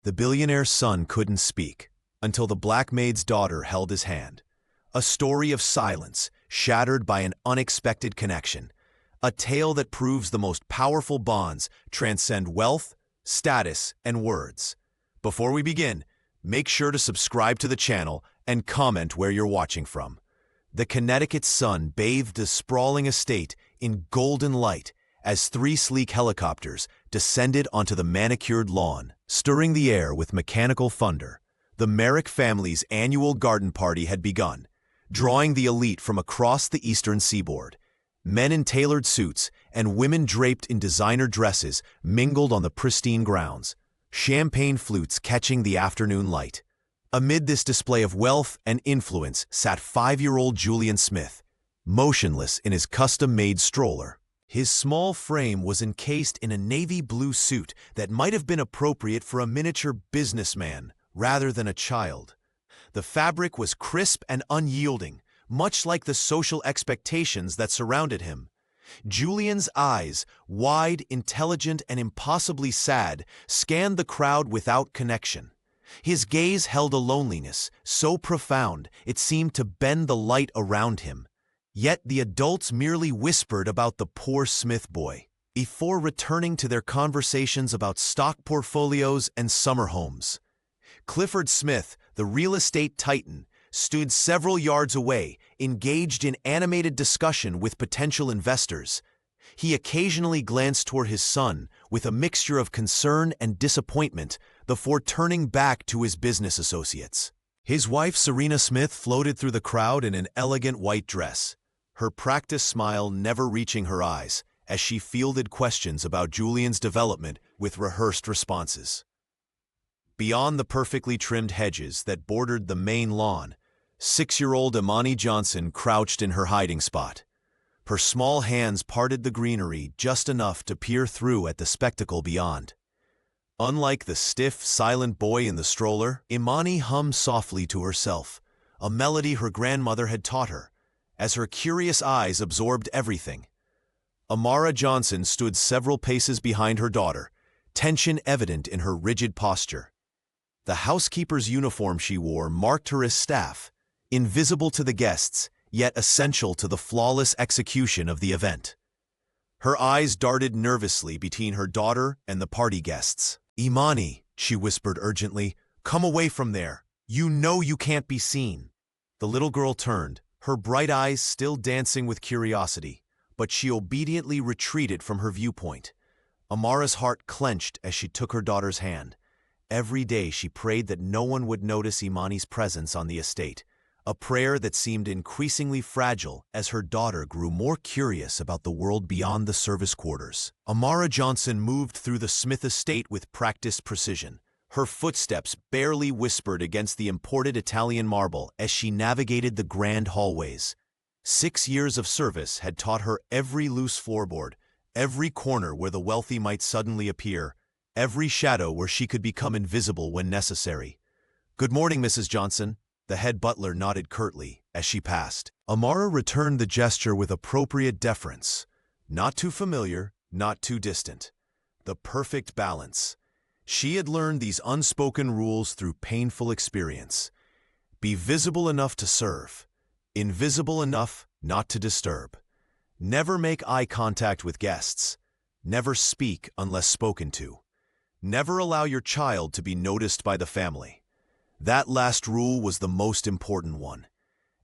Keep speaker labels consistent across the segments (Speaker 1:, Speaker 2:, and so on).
Speaker 1: The billionaire's son couldn't speak until the black maid's daughter held his hand. A story of silence, shattered by an unexpected connection. A tale that proves the most powerful bonds transcend wealth, status, and words. Before we begin, make sure to subscribe to the channel and comment where you're watching from. The Connecticut sun bathed the sprawling estate in golden light as 3 sleek helicopters descended onto the manicured lawn, stirring the air with mechanical thunder. The Merrick family's annual garden party had begun, drawing the elite from across the eastern seaboard. Men in tailored suits and women draped in designer dresses mingled on the pristine grounds, champagne flutes catching the afternoon light. Amid this display of wealth and influence sat 5-year-old Julian Smith, motionless in his custom-made stroller. His small frame was encased in a navy blue suit that might have been appropriate for a miniature businessman rather than a child. The fabric was crisp and unyielding, much like the social expectations that surrounded him. Julian's eyes, wide, intelligent, and impossibly sad, scanned the crowd without connection. His gaze held a loneliness so profound it seemed to bend the light around him. Yet the adults merely whispered about the poor Smith boy, before returning to their conversations about stock portfolios and summer homes. Clifford Smith, the real estate titan, stood several yards away, engaged in animated discussion with potential investors. He occasionally glanced toward his son with a mixture of concern and disappointment before turning back to his business associates. His wife, Serena Smith, floated through the crowd in an elegant white dress, her practiced smile never reaching her eyes as she fielded questions about Julian's development with rehearsed responses. Beyond the perfectly trimmed hedges that bordered the main lawn, 6-year-old Imani Johnson crouched in her hiding spot. Her small hands parted the greenery just enough to peer through at the spectacle beyond. Unlike the stiff, silent boy in the stroller, Imani hummed softly to herself, a melody her grandmother had taught her, as her curious eyes absorbed everything. Amara Johnson stood several paces behind her daughter, tension evident in her rigid posture. The housekeeper's uniform she wore marked her as staff, invisible to the guests, yet essential to the flawless execution of the event. Her eyes darted nervously between her daughter and the party guests. "Imani," she whispered urgently, "come away from there. You know you can't be seen." The little girl turned, her bright eyes still dancing with curiosity, but she obediently retreated from her viewpoint. Amara's heart clenched as she took her daughter's hand. Every day she prayed that no one would notice Imani's presence on the estate, a prayer that seemed increasingly fragile as her daughter grew more curious about the world beyond the service quarters. Amara Johnson moved through the Smith estate with practiced precision. Her footsteps barely whispered against the imported Italian marble as she navigated the grand hallways. 6 years of service had taught her every loose floorboard, every corner where the wealthy might suddenly appear, every shadow where she could become invisible when necessary. "Good morning, Mrs. Johnson." The head butler nodded curtly as she passed. Amara returned the gesture with appropriate deference. Not too familiar, not too distant. The perfect balance. She had learned these unspoken rules through painful experience. Be visible enough to serve, invisible enough not to disturb. Never make eye contact with guests. Never speak unless spoken to. Never allow your child to be noticed by the family. That last rule was the most important one.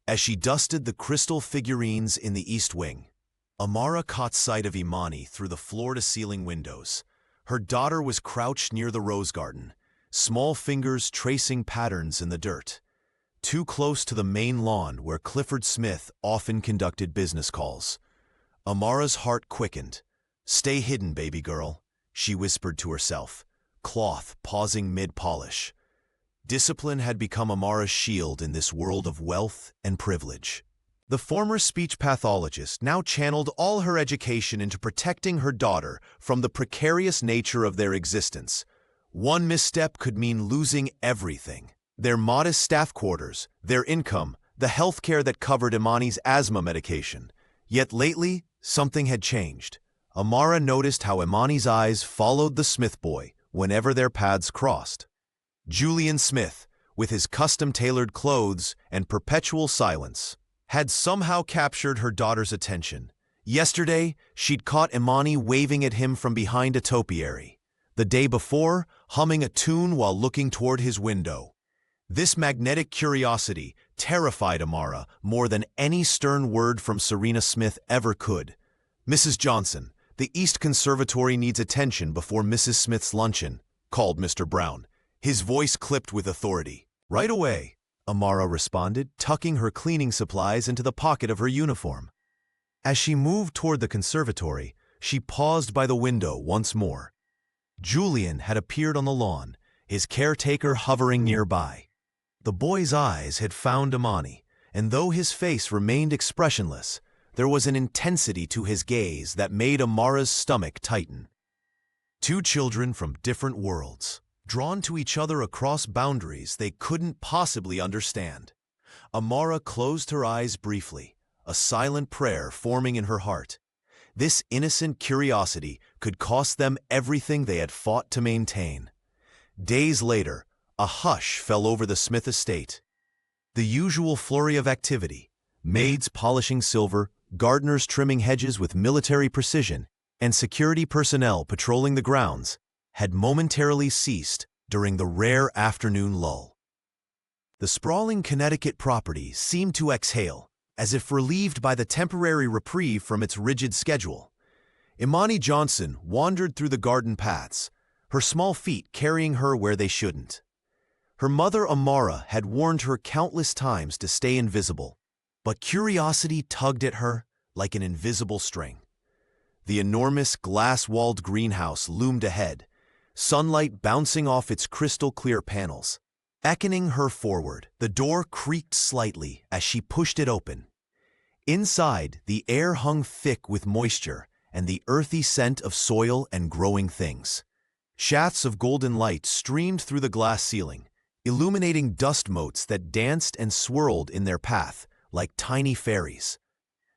Speaker 1: As she dusted the crystal figurines in the East Wing, Amara caught sight of Imani through the floor-to-ceiling windows. Her daughter was crouched near the rose garden, small fingers tracing patterns in the dirt, too close to the main lawn where Clifford Smith often conducted business calls. Amara's heart quickened. "Stay hidden, baby girl," she whispered to herself, cloth pausing mid-polish. Discipline had become Amara's shield in this world of wealth and privilege. The former speech pathologist now channeled all her education into protecting her daughter from the precarious nature of their existence. One misstep could mean losing everything: their modest staff quarters, their income, the health care that covered Imani's asthma medication. Yet lately, something had changed. Amara noticed how Imani's eyes followed the Smith boy whenever their paths crossed. Julian Smith, with his custom-tailored clothes and perpetual silence, had somehow captured her daughter's attention. Yesterday, she'd caught Imani waving at him from behind a topiary. The day before, humming a tune while looking toward his window. This magnetic curiosity terrified Amara more than any stern word from Serena Smith ever could. "Mrs. Johnson, the East Conservatory needs attention before Mrs. Smith's luncheon," called Mr. Brown, his voice clipped with authority. "Right away," Amara responded, tucking her cleaning supplies into the pocket of her uniform. As she moved toward the conservatory, she paused by the window once more. Julian had appeared on the lawn, his caretaker hovering nearby. The boy's eyes had found Imani, and though his face remained expressionless, there was an intensity to his gaze that made Amara's stomach tighten. Two children from different worlds, drawn to each other across boundaries they couldn't possibly understand. Amara closed her eyes briefly, a silent prayer forming in her heart. This innocent curiosity could cost them everything they had fought to maintain. Days later, a hush fell over the Smith estate. The usual flurry of activity, maids polishing silver, gardeners trimming hedges with military precision, and security personnel patrolling the grounds, had momentarily ceased during the rare afternoon lull. The sprawling Connecticut property seemed to exhale, as if relieved by the temporary reprieve from its rigid schedule. Imani Johnson wandered through the garden paths, her small feet carrying her where they shouldn't. Her mother Amara had warned her countless times to stay invisible, but curiosity tugged at her like an invisible string. The enormous glass-walled greenhouse loomed ahead, sunlight bouncing off its crystal-clear panels. Beckoning her forward, the door creaked slightly as she pushed it open. Inside, the air hung thick with moisture and the earthy scent of soil and growing things. Shafts of golden light streamed through the glass ceiling, illuminating dust motes that danced and swirled in their path like tiny fairies.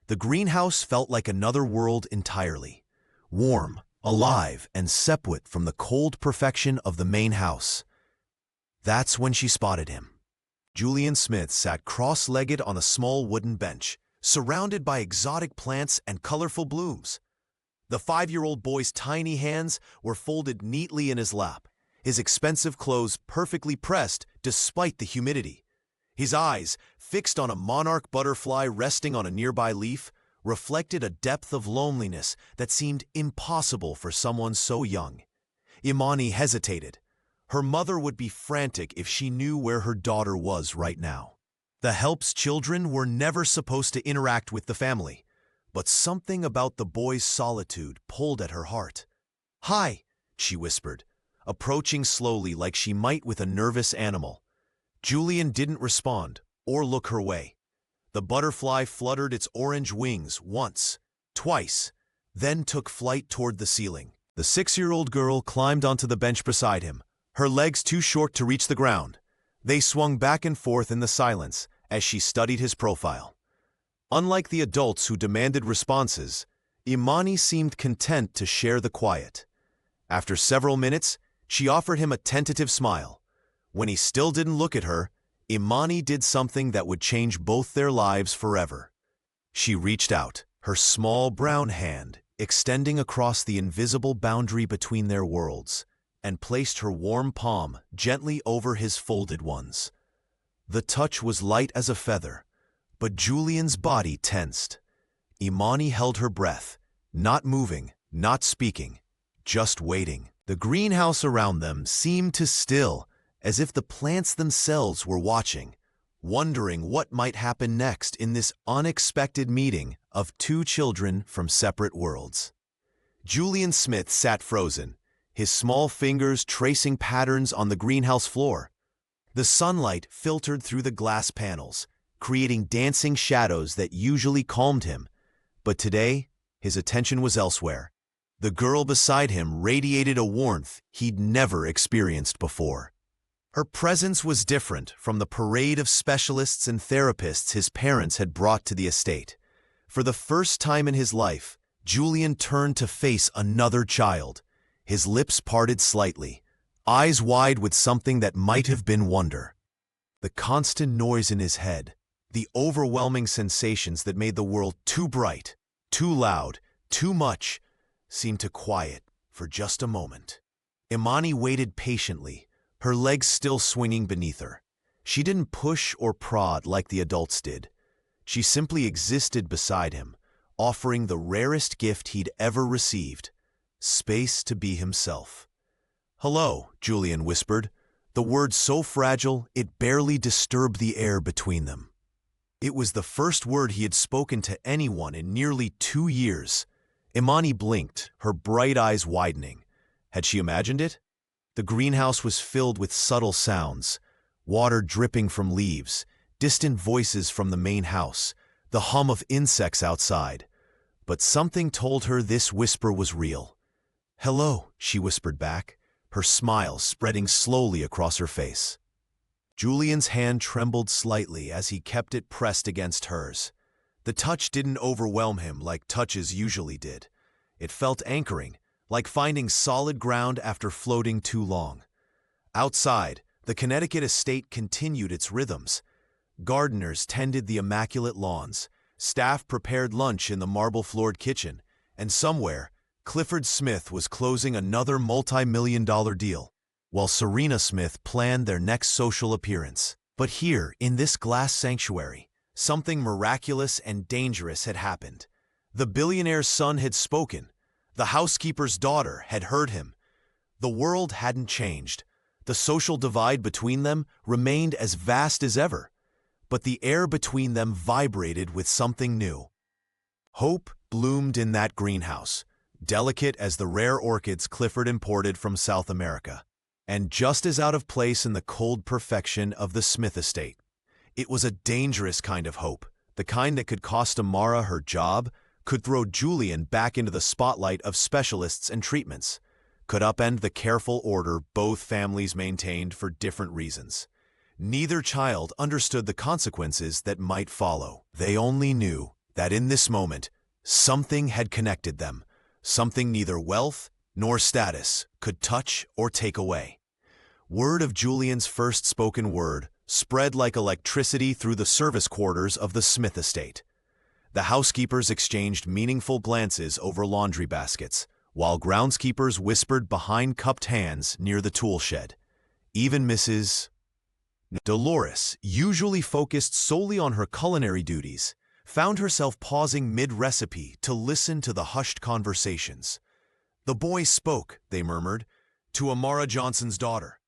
Speaker 1: The greenhouse felt like another world entirely, warm, alive, and separate from the cold perfection of the main house. That's when she spotted him. Julian Smith sat cross-legged on a small wooden bench, surrounded by exotic plants and colorful blooms. The 5-year-old boy's tiny hands were folded neatly in his lap, his expensive clothes perfectly pressed despite the humidity. His eyes, fixed on a monarch butterfly resting on a nearby leaf, reflected a depth of loneliness that seemed impossible for someone so young. Imani hesitated. Her mother would be frantic if she knew where her daughter was right now. The help's children were never supposed to interact with the family, but something about the boy's solitude pulled at her heart. "Hi," she whispered, approaching slowly like she might with a nervous animal. Julian didn't respond or look her way. The butterfly fluttered its orange wings once, twice, then took flight toward the ceiling. The 6-year-old girl climbed onto the bench beside him, her legs too short to reach the ground. They swung back and forth in the silence as she studied his profile. Unlike the adults who demanded responses, Imani seemed content to share the quiet. After several minutes, she offered him a tentative smile. When he still didn't look at her, Imani did something that would change both their lives forever. She reached out, her small brown hand extending across the invisible boundary between their worlds, and placed her warm palm gently over his folded ones. The touch was light as a feather, but Julian's body tensed. Imani held her breath, not moving, not speaking, just waiting. The greenhouse around them seemed to still, as if the plants themselves were watching, wondering what might happen next in this unexpected meeting of two children from separate worlds. Julian Smith sat frozen, his small fingers tracing patterns on the greenhouse floor. The sunlight filtered through the glass panels, creating dancing shadows that usually calmed him, but today his attention was elsewhere. The girl beside him radiated a warmth he'd never experienced before. Her presence was different from the parade of specialists and therapists his parents had brought to the estate. For the first time in his life, Julian turned to face another child, his lips parted slightly, eyes wide with something that might have been wonder. The constant noise in his head, the overwhelming sensations that made the world too bright, too loud, too much, seemed to quiet for just a moment. Imani waited patiently, her legs still swinging beneath her. She didn't push or prod like the adults did. She simply existed beside him, offering the rarest gift he'd ever received, space to be himself. "Hello," Julian whispered, the word so fragile it barely disturbed the air between them. It was the first word he had spoken to anyone in nearly 2 years. Imani blinked, her bright eyes widening. Had she imagined it? The greenhouse was filled with subtle sounds, water dripping from leaves, distant voices from the main house, the hum of insects outside. But something told her this whisper was real. "Hello," she whispered back, her smile spreading slowly across her face. Julian's hand trembled slightly as he kept it pressed against hers. The touch didn't overwhelm him like touches usually did. It felt anchoring, like finding solid ground after floating too long. Outside, the Connecticut estate continued its rhythms. Gardeners tended the immaculate lawns, staff prepared lunch in the marble-floored kitchen, and somewhere, Clifford Smith was closing another multi-million-dollar deal, while Serena Smith planned their next social appearance. But here, in this glass sanctuary, something miraculous and dangerous had happened. The billionaire's son had spoken. The housekeeper's daughter had heard him. The world hadn't changed. The social divide between them remained as vast as ever. But the air between them vibrated with something new. Hope bloomed in that greenhouse, delicate as the rare orchids Clifford imported from South America, and just as out of place in the cold perfection of the Smith estate. It was a dangerous kind of hope, the kind that could cost Amara her job, could throw Julian back into the spotlight of specialists and treatments, could upend the careful order both families maintained for different reasons. Neither child understood the consequences that might follow. They only knew that in this moment, something had connected them, something neither wealth nor status could touch or take away. Word of Julian's first spoken word spread like electricity through the service quarters of the Smith estate. The housekeepers exchanged meaningful glances over laundry baskets, while groundskeepers whispered behind cupped hands near the tool shed. Even Mrs. Dolores, usually focused solely on her culinary duties, found herself pausing mid-recipe to listen to the hushed conversations. "The boy spoke," they murmured, "to Amara Johnson's daughter."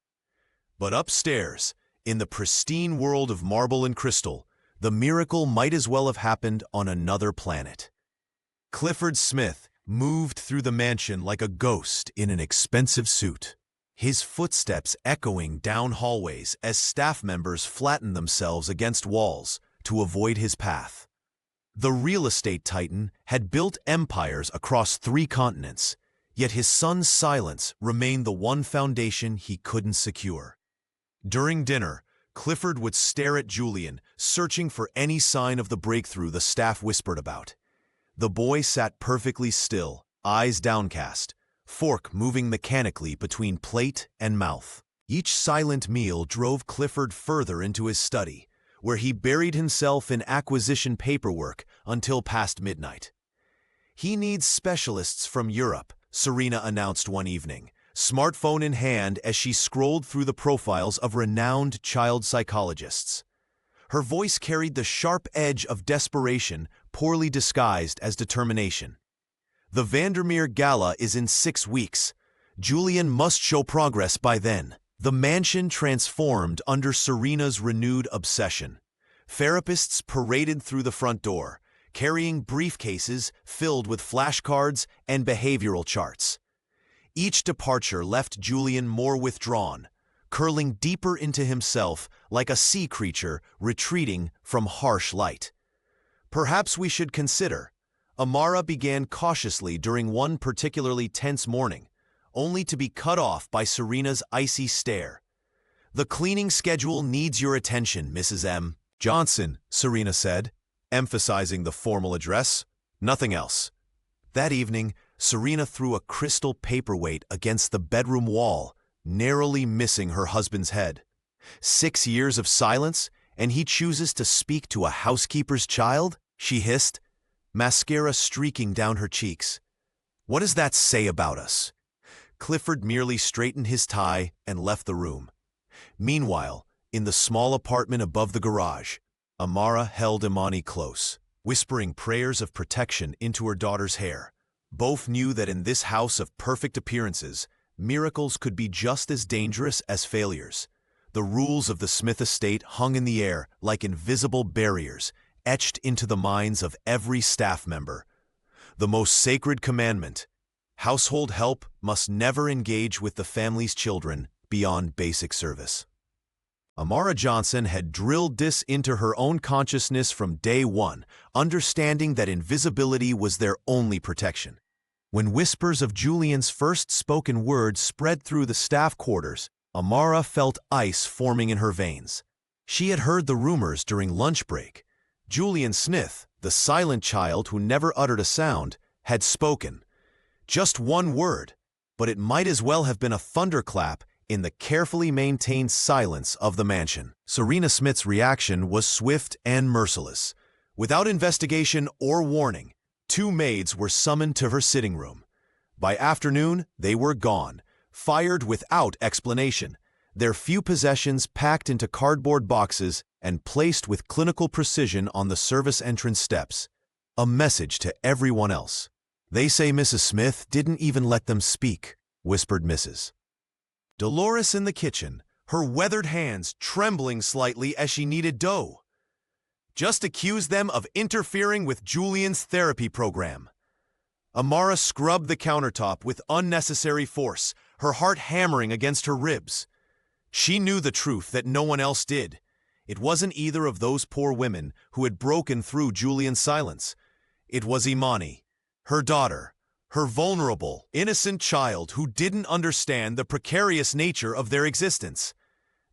Speaker 1: But upstairs, in the pristine world of marble and crystal, the miracle might as well have happened on another planet. Clifford Smith moved through the mansion like a ghost in an expensive suit, his footsteps echoing down hallways as staff members flattened themselves against walls to avoid his path. The real estate titan had built empires across 3 continents, yet his son's silence remained the one foundation he couldn't secure. During dinner, Clifford would stare at Julian, searching for any sign of the breakthrough the staff whispered about. The boy sat perfectly still, eyes downcast, fork moving mechanically between plate and mouth. Each silent meal drove Clifford further into his study, where he buried himself in acquisition paperwork until past midnight. "He needs specialists from Europe," Serena announced one evening, smartphone in hand as she scrolled through the profiles of renowned child psychologists. Her voice carried the sharp edge of desperation, poorly disguised as determination. "The Vandermeer Gala is in 6 weeks. Julian must show progress by then." The mansion transformed under Serena's renewed obsession. Therapists paraded through the front door, carrying briefcases filled with flashcards and behavioral charts. Each departure left Julian more withdrawn, curling deeper into himself like a sea creature retreating from harsh light. "Perhaps we should consider," Amara began cautiously during one particularly tense morning, only to be cut off by Serena's icy stare. "The cleaning schedule needs your attention, Mrs. M. Johnson," Serena said, emphasizing the formal address. Nothing else. That evening, Serena threw a crystal paperweight against the bedroom wall, narrowly missing her husband's head. 6 years of silence, and he chooses to speak to a housekeeper's child? She hissed, mascara streaking down her cheeks. What does that say about us? Clifford merely straightened his tie and left the room. Meanwhile, in the small apartment above the garage, Amara held Imani close, whispering prayers of protection into her daughter's hair. Both knew that in this house of perfect appearances, miracles could be just as dangerous as failures. The rules of the Smith estate hung in the air like invisible barriers, etched into the minds of every staff member. The most sacred commandment: household help must never engage with the family's children beyond basic service. Amara Johnson had drilled this into her own consciousness from day one, understanding that invisibility was their only protection. When whispers of Julian's first spoken words spread through the staff quarters, Amara felt ice forming in her veins. She had heard the rumors during lunch break. Julian Smith, the silent child who never uttered a sound, had spoken. Just one word, but it might as well have been a thunderclap in the carefully maintained silence of the mansion. Serena Smith's reaction was swift and merciless. Without investigation or warning, 2 maids were summoned to her sitting room. By afternoon, they were gone, fired without explanation, their few possessions packed into cardboard boxes and placed with clinical precision on the service entrance steps. A message to everyone else. "They say Mrs. Smith didn't even let them speak," whispered Mrs. Dolores in the kitchen, her weathered hands trembling slightly as she kneaded dough. "Just accuse them of interfering with Julian's therapy program." Amara scrubbed the countertop with unnecessary force, her heart hammering against her ribs. She knew the truth that no one else did. It wasn't either of those poor women who had broken through Julian's silence. It was Imani, her daughter, her vulnerable, innocent child who didn't understand the precarious nature of their existence.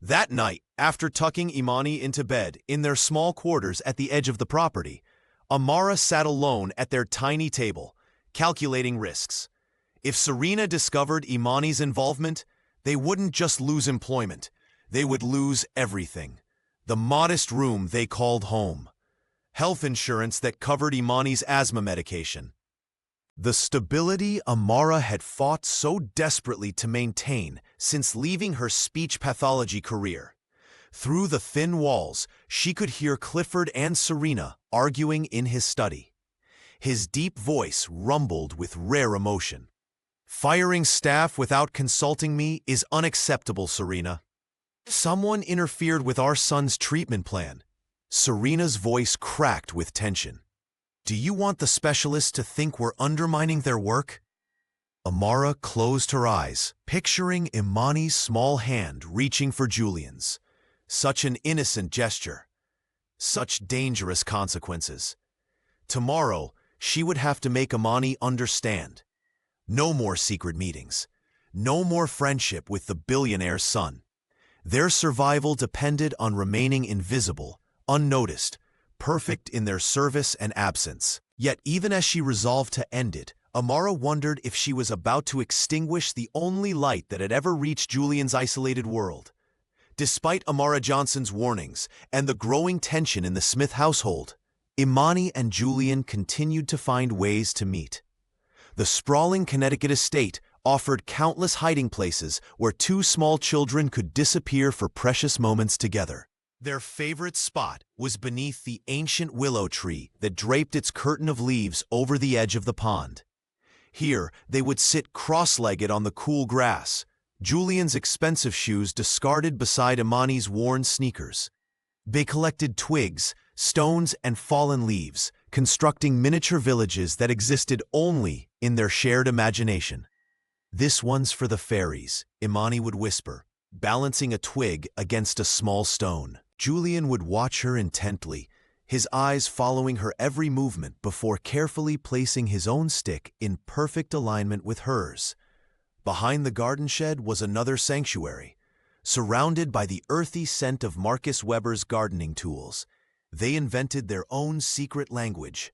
Speaker 1: That night, after tucking Imani into bed in their small quarters at the edge of the property, Amara sat alone at their tiny table, calculating risks. If Serena discovered Imani's involvement, they wouldn't just lose employment, they would lose everything. The modest room they called home. Health insurance that covered Imani's asthma medication. The stability Amara had fought so desperately to maintain since leaving her speech pathology career. Through the thin walls, she could hear Clifford and Serena arguing in his study. His deep voice rumbled with rare emotion. "Firing staff without consulting me is unacceptable, Serena. Someone interfered with our son's treatment plan." Serena's voice cracked with tension. "Do you want the specialists to think we're undermining their work?" Amara closed her eyes, picturing Imani's small hand reaching for Julian's. Such an innocent gesture. Such dangerous consequences. Tomorrow, she would have to make Imani understand. No more secret meetings. No more friendship with the billionaire's son. Their survival depended on remaining invisible, unnoticed, perfect in their service and absence. Yet even as she resolved to end it, Amara wondered if she was about to extinguish the only light that had ever reached Julian's isolated world. Despite Amara Johnson's warnings and the growing tension in the Smith household, Imani and Julian continued to find ways to meet. The sprawling Connecticut estate offered countless hiding places where 2 small children could disappear for precious moments together. Their favorite spot was beneath the ancient willow tree that draped its curtain of leaves over the edge of the pond. Here, they would sit cross-legged on the cool grass, Julian's expensive shoes discarded beside Imani's worn sneakers. They collected twigs, stones, and fallen leaves, constructing miniature villages that existed only in their shared imagination. "This one's for the fairies," Imani would whisper, balancing a twig against a small stone. Julian would watch her intently, his eyes following her every movement before carefully placing his own stick in perfect alignment with hers. Behind the garden shed was another sanctuary, surrounded by the earthy scent of Marcus Weber's gardening tools. They invented their own secret language.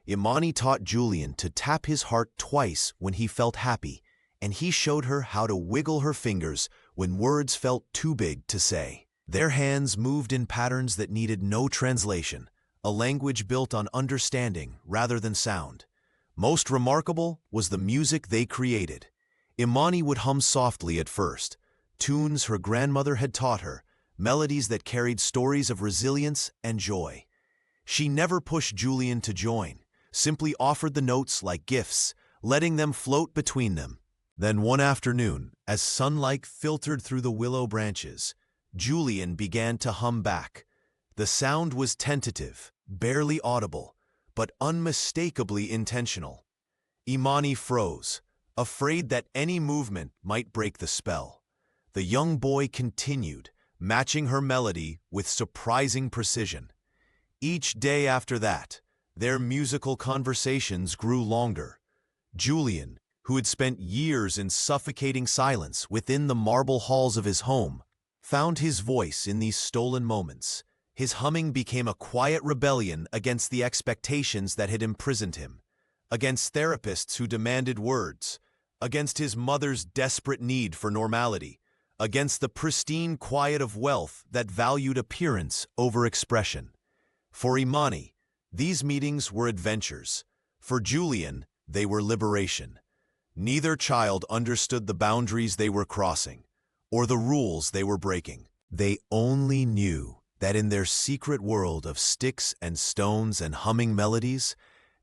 Speaker 1: Imani taught Julian to tap his heart twice when he felt happy, and he showed her how to wiggle her fingers when words felt too big to say. Their hands moved in patterns that needed no translation, a language built on understanding rather than sound. Most remarkable was the music they created. Imani would hum softly at first, tunes her grandmother had taught her, melodies that carried stories of resilience and joy. She never pushed Julian to join, simply offered the notes like gifts, letting them float between them. Then one afternoon, as sunlight filtered through the willow branches, Julian began to hum back. The sound was tentative, barely audible, but unmistakably intentional. Imani froze, afraid that any movement might break the spell. The young boy continued, matching her melody with surprising precision. Each day after that, their musical conversations grew longer. Julian, who had spent years in suffocating silence within the marble halls of his home, found his voice in these stolen moments. His humming became a quiet rebellion against the expectations that had imprisoned him, against therapists who demanded words, against his mother's desperate need for normality, against the pristine quiet of wealth that valued appearance over expression. For Imani, these meetings were adventures. For Julian, they were liberation. Neither child understood the boundaries they were crossing, or the rules they were breaking. They only knew that in their secret world of sticks and stones and humming melodies,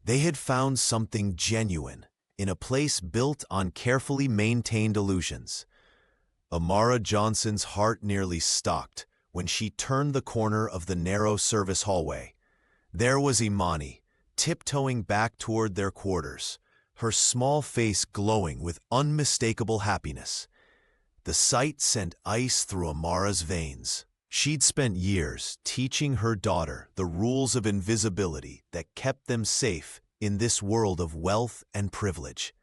Speaker 1: they had found something genuine in a place built on carefully maintained illusions. Amara Johnson's heart nearly stopped when she turned the corner of the narrow service hallway. There was Imani, tiptoeing back toward their quarters, her small face glowing with unmistakable happiness. The sight sent ice through Amara's veins. She'd spent years teaching her daughter the rules of invisibility that kept them safe in this world of wealth and privilege.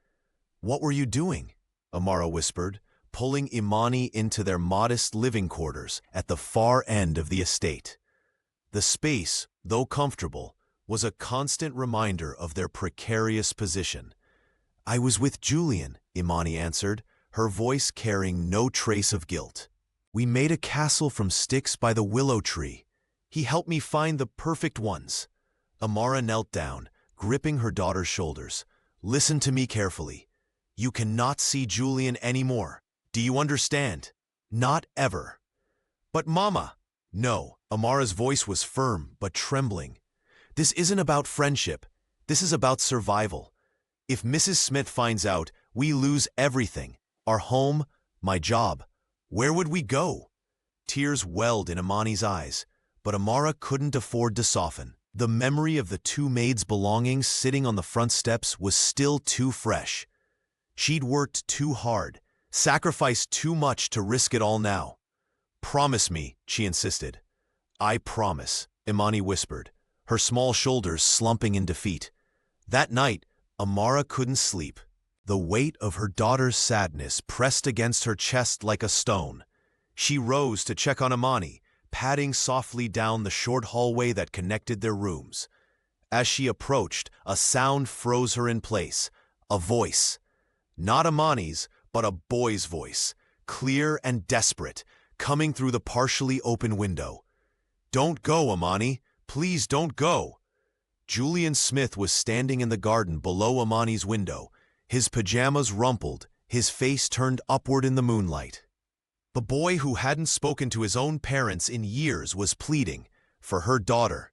Speaker 1: "What were you doing?" Amara whispered, pulling Imani into their modest living quarters at the far end of the estate. The space, though comfortable, was a constant reminder of their precarious position. "I was with Julian," Imani answered, her voice carrying no trace of guilt. "We made a castle from sticks by the willow tree. He helped me find the perfect ones." Amara knelt down, gripping her daughter's shoulders. "Listen to me carefully. You cannot see Julian anymore. Do you understand? Not ever." "But Mama—" "No." Amara's voice was firm but trembling. "This isn't about friendship. This is about survival. If Mrs. Smith finds out, we lose everything. Our home, my job. Where would we go?" Tears welled in Imani's eyes, but Amara couldn't afford to soften. The memory of the two maids' belongings sitting on the front steps was still too fresh. She'd worked too hard, sacrificed too much to risk it all now. "Promise me," she insisted. "I promise," Imani whispered, her small shoulders slumping in defeat. That night, Amara couldn't sleep. The weight of her daughter's sadness pressed against her chest like a stone. She rose to check on Imani, padding softly down the short hallway that connected their rooms. As she approached, a sound froze her in place, a voice. Not Imani's, but a boy's voice, clear and desperate, coming through the partially open window. "Don't go, Imani. Please don't go." Julian Smith was standing in the garden below Imani's window, his pajamas rumpled, his face turned upward in the moonlight. The boy who hadn't spoken to his own parents in years was pleading for her daughter.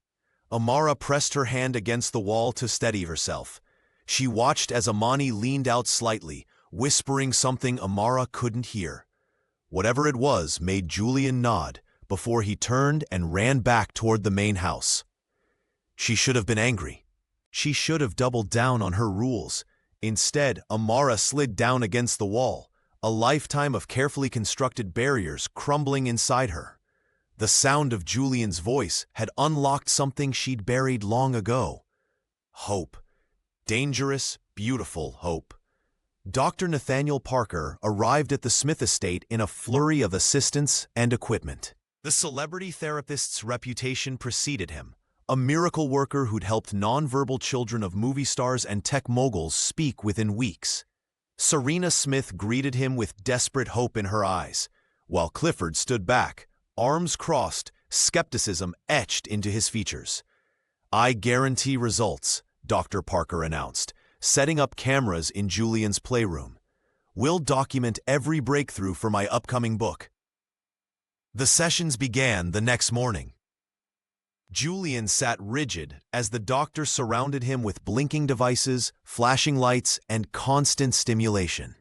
Speaker 1: Amara pressed her hand against the wall to steady herself. She watched as Imani leaned out slightly, whispering something Amara couldn't hear. Whatever it was made Julian nod before he turned and ran back toward the main house. She should have been angry. She should have doubled down on her rules. Instead, Amara slid down against the wall, a lifetime of carefully constructed barriers crumbling inside her. The sound of Julian's voice had unlocked something she'd buried long ago. Hope. Dangerous, beautiful hope. Dr. Nathaniel Parker arrived at the Smith estate in a flurry of assistants and equipment. The celebrity therapist's reputation preceded him, a miracle worker who'd helped nonverbal children of movie stars and tech moguls speak within weeks. Serena Smith greeted him with desperate hope in her eyes, while Clifford stood back, arms crossed, skepticism etched into his features. "I guarantee results," Dr. Parker announced, setting up cameras in Julian's playroom. "We'll document every breakthrough for my upcoming book." The sessions began the next morning. Julian sat rigid as the doctor surrounded him with blinking devices, flashing lights, and constant stimulation.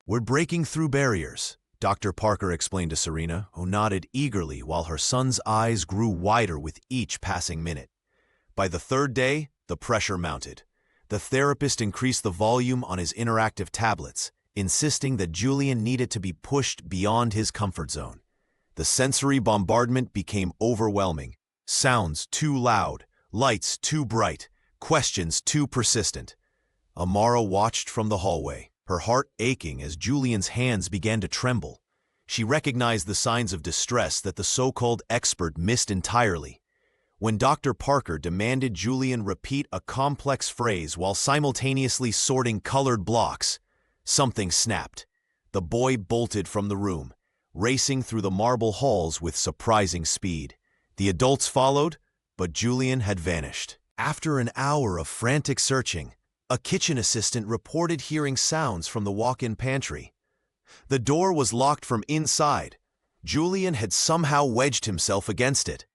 Speaker 1: "We're breaking through barriers," Dr. Parker explained to Serena, who nodded eagerly while her son's eyes grew wider with each passing minute. By the third day, the pressure mounted. The therapist increased the volume on his interactive tablets, insisting that Julian needed to be pushed beyond his comfort zone. The sensory bombardment became overwhelming. Sounds too loud, lights too bright, questions too persistent. Amara watched from the hallway, her heart aching as Julian's hands began to tremble. She recognized the signs of distress that the so-called expert missed entirely. When Dr. Parker demanded Julian repeat a complex phrase while simultaneously sorting colored blocks, something snapped. The boy bolted from the room, racing through the marble halls with surprising speed. The adults followed, but Julian had vanished. After an hour of frantic searching, a kitchen assistant reported hearing sounds from the walk-in pantry. The door was locked from inside. Julian had somehow wedged himself against it.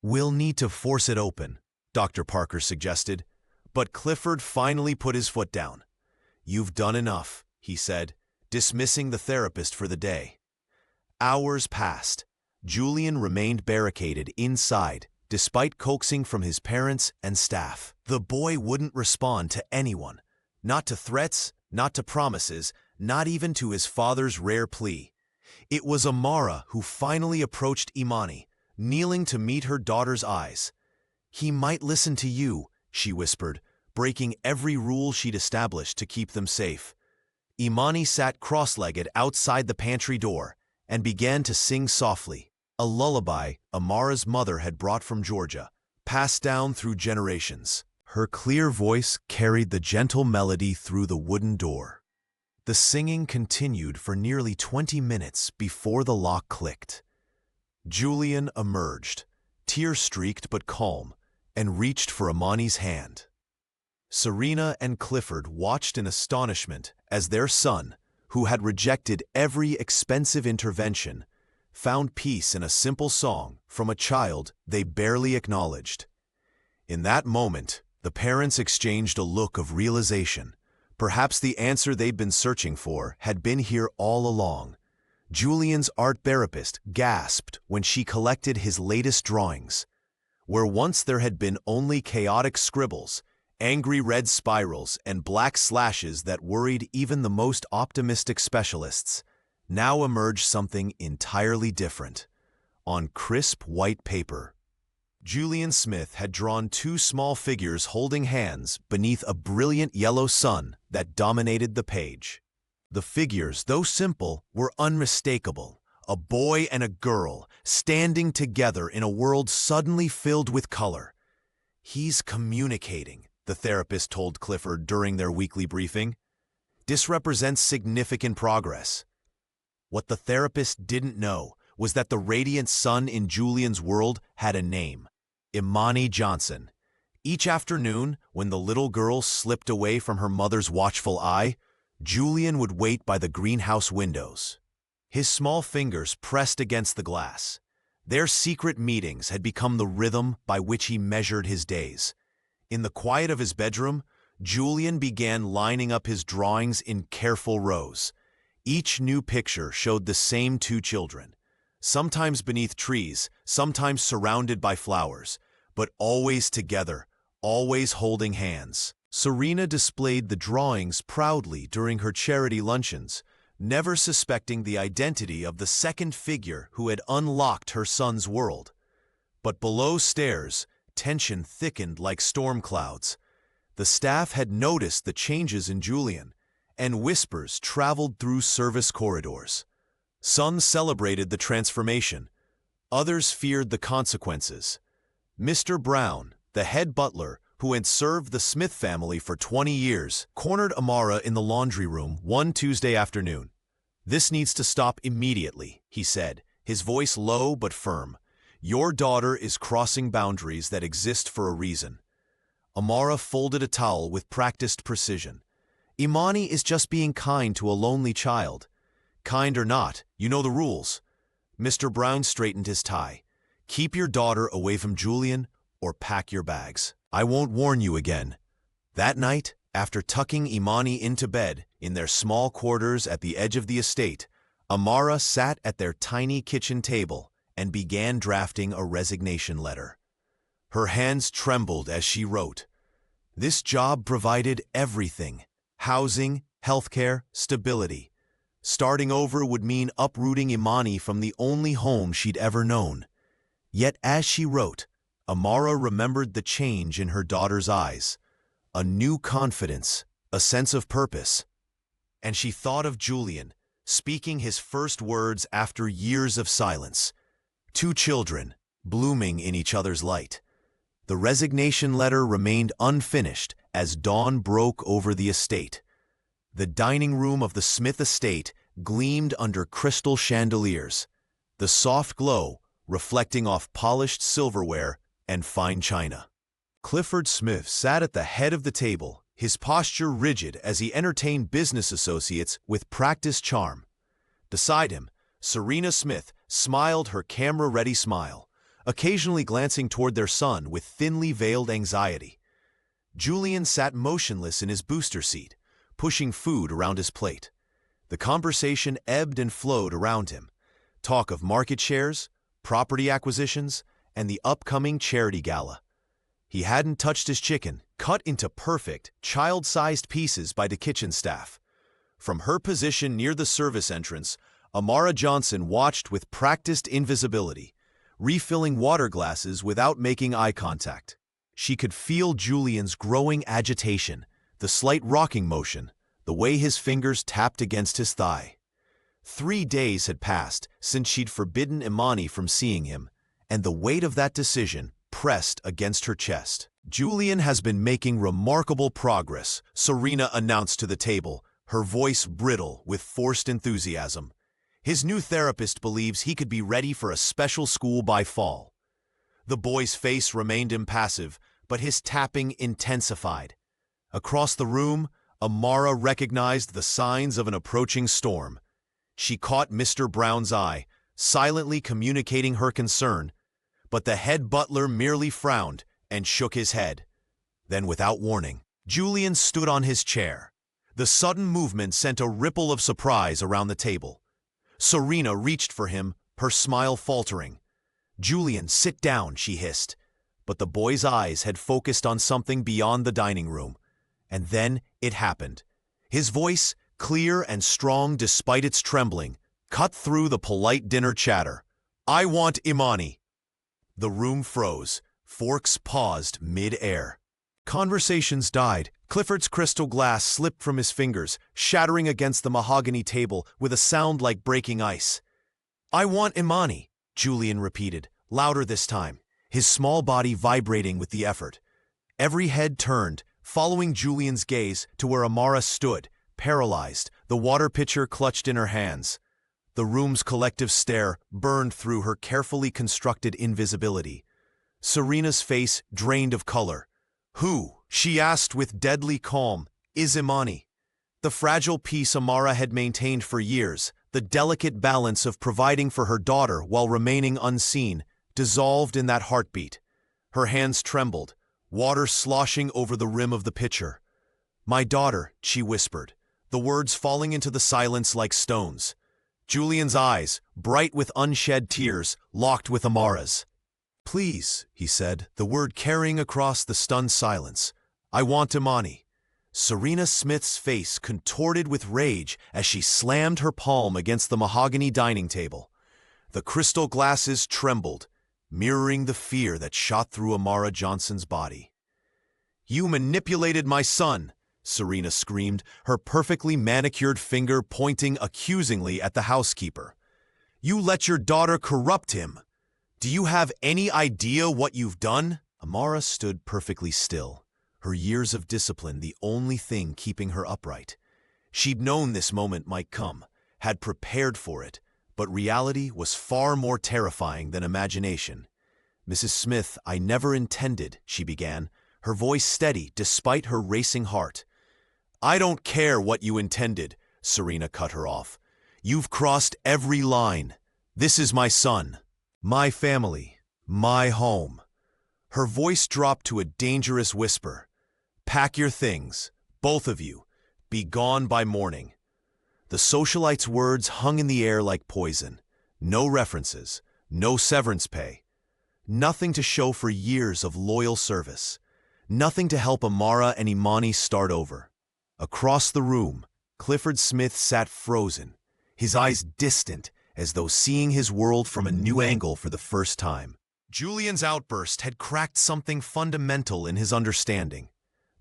Speaker 1: "We'll need to force it open," Dr. Parker suggested, but Clifford finally put his foot down. "You've done enough," he said, dismissing the therapist for the day. Hours passed. Julian remained barricaded inside, despite coaxing from his parents and staff. The boy wouldn't respond to anyone, not to threats, not to promises, not even to his father's rare plea. It was Amara who finally approached Imani, kneeling to meet her daughter's eyes. "He might listen to you," she whispered, breaking every rule she'd established to keep them safe. Imani sat cross-legged outside the pantry door and began to sing softly, a lullaby Amara's mother had brought from Georgia, passed down through generations. Her clear voice carried the gentle melody through the wooden door. The singing continued for nearly 20 minutes before the lock clicked. Julian emerged, tear-streaked but calm, and reached for Imani's hand. Serena and Clifford watched in astonishment as their son, who had rejected every expensive intervention, found peace in a simple song from a child they barely acknowledged. In that moment, the parents exchanged a look of realization. Perhaps the answer they'd been searching for had been here all along. Julian's art therapist gasped when she collected his latest drawings. Where once there had been only chaotic scribbles, angry red spirals, and black slashes that worried even the most optimistic specialists, now emerged something entirely different. On crisp white paper, Julian Smith had drawn two small figures holding hands beneath a brilliant yellow sun that dominated the page. The figures, though simple, were unmistakable. A boy and a girl standing together in a world suddenly filled with color. "He's communicating," the therapist told Clifford during their weekly briefing. "This represents significant progress." What the therapist didn't know was that the radiant sun in Julian's world had a name: Imani Johnson. Each afternoon, when the little girl slipped away from her mother's watchful eye, Julian would wait by the greenhouse windows. His small fingers pressed against the glass. Their secret meetings had become the rhythm by which he measured his days. In the quiet of his bedroom, Julian began lining up his drawings in careful rows. Each new picture showed the same two children, sometimes beneath trees, sometimes surrounded by flowers, but always together, always holding hands. Serena displayed the drawings proudly during her charity luncheons, never suspecting the identity of the second figure who had unlocked her son's world. But below stairs, tension thickened like storm clouds. The staff had noticed the changes in Julian, and whispers traveled through service corridors. Some celebrated the transformation. Others feared the consequences. Mr. Brown, the head butler, who had served the Smith family for 20 years, cornered Amara in the laundry room one Tuesday afternoon. "This needs to stop immediately," he said, his voice low but firm. "Your daughter is crossing boundaries that exist for a reason." Amara folded a towel with practiced precision. "Imani is just being kind to a lonely child." "Kind or not, you know the rules." Mr. Brown straightened his tie. "Keep your daughter away from Julian or pack your bags. I won't warn you again." That night, after tucking Imani into bed in their small quarters at the edge of the estate, Amara sat at their tiny kitchen table and began drafting a resignation letter. Her hands trembled as she wrote. This job provided everything: housing, healthcare, stability. Starting over would mean uprooting Imani from the only home she'd ever known. Yet as she wrote, Amara remembered the change in her daughter's eyes, a new confidence, a sense of purpose. And she thought of Julian, speaking his first words after years of silence. Two children, blooming in each other's light. The resignation letter remained unfinished as dawn broke over the estate. The dining room of the Smith estate gleamed under crystal chandeliers, the soft glow reflecting off polished silverware and fine china. Clifford Smith sat at the head of the table, his posture rigid as he entertained business associates with practiced charm. Beside him, Serena Smith smiled her camera-ready smile, occasionally glancing toward their son with thinly veiled anxiety. Julian sat motionless in his booster seat, pushing food around his plate. The conversation ebbed and flowed around him. Talk of market shares, property acquisitions, and the upcoming charity gala. He hadn't touched his chicken, cut into perfect, child-sized pieces by the kitchen staff. From her position near the service entrance, Amara Johnson watched with practiced invisibility, refilling water glasses without making eye contact. She could feel Julian's growing agitation, the slight rocking motion, the way his fingers tapped against his thigh. 3 days had passed since she'd forbidden Imani from seeing him, and the weight of that decision pressed against her chest. "Julian has been making remarkable progress," Serena announced to the table, her voice brittle with forced enthusiasm. "His new therapist believes he could be ready for a special school by fall." The boy's face remained impassive, but his tapping intensified. Across the room, Amara recognized the signs of an approaching storm. She caught Mr. Brown's eye, silently communicating her concern, but the head butler merely frowned and shook his head. Then, without warning, Julian stood on his chair. The sudden movement sent a ripple of surprise around the table. Serena reached for him, her smile faltering. "Julian, sit down," she hissed. But the boy's eyes had focused on something beyond the dining room. And then it happened. His voice, clear and strong despite its trembling, cut through the polite dinner chatter. "I want Imani." The room froze. Forks paused mid-air. Conversations died. Clifford's crystal glass slipped from his fingers, shattering against the mahogany table with a sound like breaking ice. "I want Imani," Julian repeated, louder this time, his small body vibrating with the effort. Every head turned, following Julian's gaze to where Amara stood, paralyzed, the water pitcher clutched in her hands. The room's collective stare burned through her carefully constructed invisibility. Serena's face drained of color. "Who?" she asked with deadly calm. "Is Imani?" The fragile peace Amara had maintained for years, the delicate balance of providing for her daughter while remaining unseen, dissolved in that heartbeat. Her hands trembled, water sloshing over the rim of the pitcher. "My daughter," she whispered, the words falling into the silence like stones. Julian's eyes, bright with unshed tears, locked with Amara's. "Please," he said, the word carrying across the stunned silence. "I want Imani." Serena Smith's face contorted with rage as she slammed her palm against the mahogany dining table. The crystal glasses trembled, mirroring the fear that shot through Amara Johnson's body. "You manipulated my son!" Serena screamed, her perfectly manicured finger pointing accusingly at the housekeeper. "You let your daughter corrupt him! Do you have any idea what you've done?" Amara stood perfectly still, her years of discipline the only thing keeping her upright. She'd known this moment might come, had prepared for it, but reality was far more terrifying than imagination. "Mrs. Smith, I never intended," she began, her voice steady despite her racing heart. "I don't care what you intended," Serena cut her off. "You've crossed every line. This is my son, my family, my home." Her voice dropped to a dangerous whisper. "Pack your things, both of you. Be gone by morning." The socialite's words hung in the air like poison. No references, no severance pay. Nothing to show for years of loyal service. Nothing to help Amara and Imani start over. Across the room, Clifford Smith sat frozen, his eyes distant as though seeing his world from a new angle for the first time. Julian's outburst had cracked something fundamental in his understanding.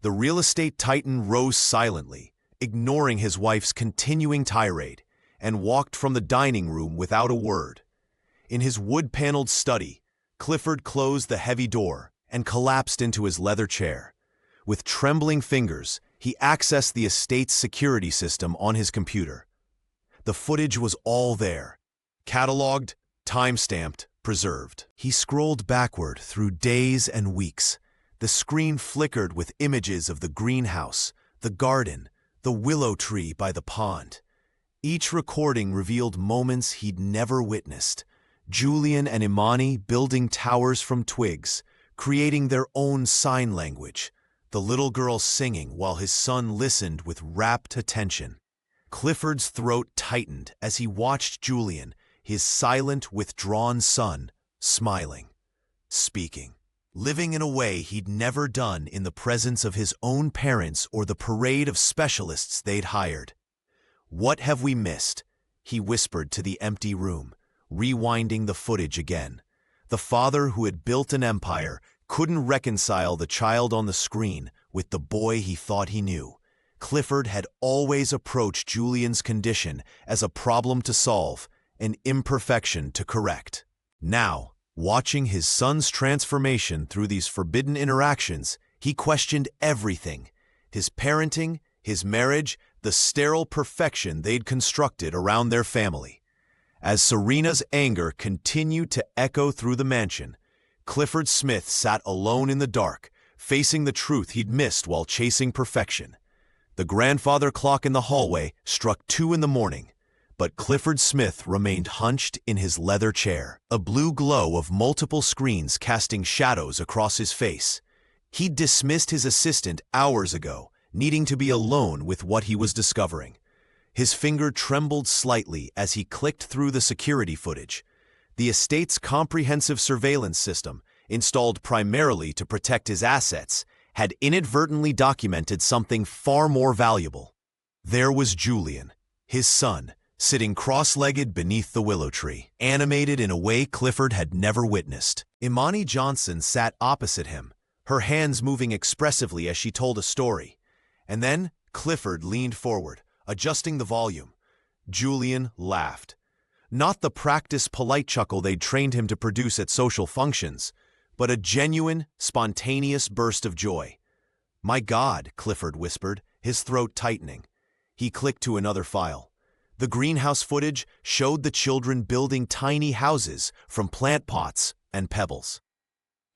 Speaker 1: The real estate titan rose silently, ignoring his wife's continuing tirade, and walked from the dining room without a word. In his wood-paneled study, Clifford closed the heavy door and collapsed into his leather chair. With trembling fingers, he accessed the estate's security system on his computer. The footage was all there, cataloged, time-stamped, preserved. He scrolled backward through days and weeks. The screen flickered with images of the greenhouse, the garden, the willow tree by the pond. Each recording revealed moments he'd never witnessed. Julian and Imani building towers from twigs, creating their own sign language. The little girl singing while his son listened with rapt attention. Clifford's throat tightened as he watched Julian, his silent, withdrawn son, smiling, speaking, living in a way he'd never done in the presence of his own parents or the parade of specialists they'd hired. "What have we missed?" he whispered to the empty room, rewinding the footage again. The father who had built an empire couldn't reconcile the child on the screen with the boy he thought he knew. Clifford had always approached Julian's condition as a problem to solve, an imperfection to correct. Now, watching his son's transformation through these forbidden interactions, he questioned everything: his parenting, his marriage, the sterile perfection they'd constructed around their family. As Serena's anger continued to echo through the mansion, Clifford Smith sat alone in the dark, facing the truth he'd missed while chasing perfection. The grandfather clock in the hallway struck 2 in the morning, but Clifford Smith remained hunched in his leather chair, a blue glow of multiple screens casting shadows across his face. He'd dismissed his assistant hours ago, needing to be alone with what he was discovering. His finger trembled slightly as he clicked through the security footage. The estate's comprehensive surveillance system, installed primarily to protect his assets, had inadvertently documented something far more valuable. There was Julian, his son, sitting cross-legged beneath the willow tree, animated in a way Clifford had never witnessed. Imani Johnson sat opposite him, her hands moving expressively as she told a story. And then Clifford leaned forward, adjusting the volume. Julian laughed. Not the practiced polite chuckle they'd trained him to produce at social functions, but a genuine, spontaneous burst of joy. "My God," Clifford whispered, his throat tightening. He clicked to another file. The greenhouse footage showed the children building tiny houses from plant pots and pebbles.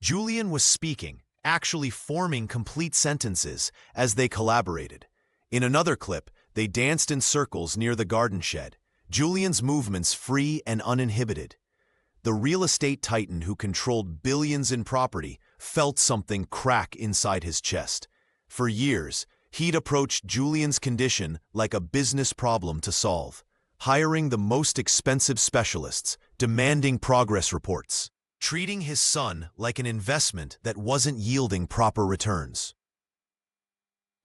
Speaker 1: Julian was speaking, actually forming complete sentences as they collaborated. In another clip, they danced in circles near the garden shed, Julian's movements free and uninhibited. The real estate titan who controlled billions in property felt something crack inside his chest. For years, he'd approached Julian's condition like a business problem to solve, hiring the most expensive specialists, demanding progress reports, treating his son like an investment that wasn't yielding proper returns.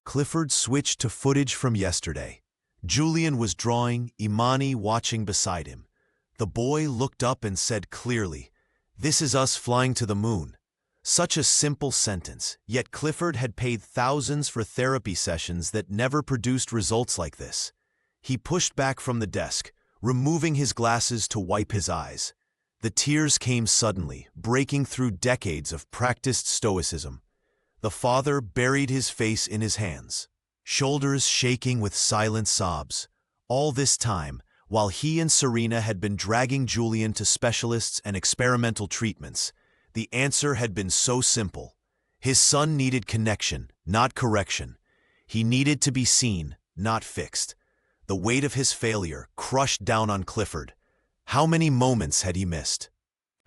Speaker 1: Clifford switched to footage from yesterday. Julian was drawing, Imani watching beside him. The boy looked up and said clearly, "This is us flying to the moon." Such a simple sentence, yet Clifford had paid thousands for therapy sessions that never produced results like this. He pushed back from the desk, removing his glasses to wipe his eyes. The tears came suddenly, breaking through decades of practiced stoicism. The father buried his face in his hands, shoulders shaking with silent sobs. All this time, while he and Serena had been dragging Julian to specialists and experimental treatments, the answer had been so simple. His son needed connection, not correction. He needed to be seen, not fixed. The weight of his failure crushed down on Clifford. How many moments had he missed?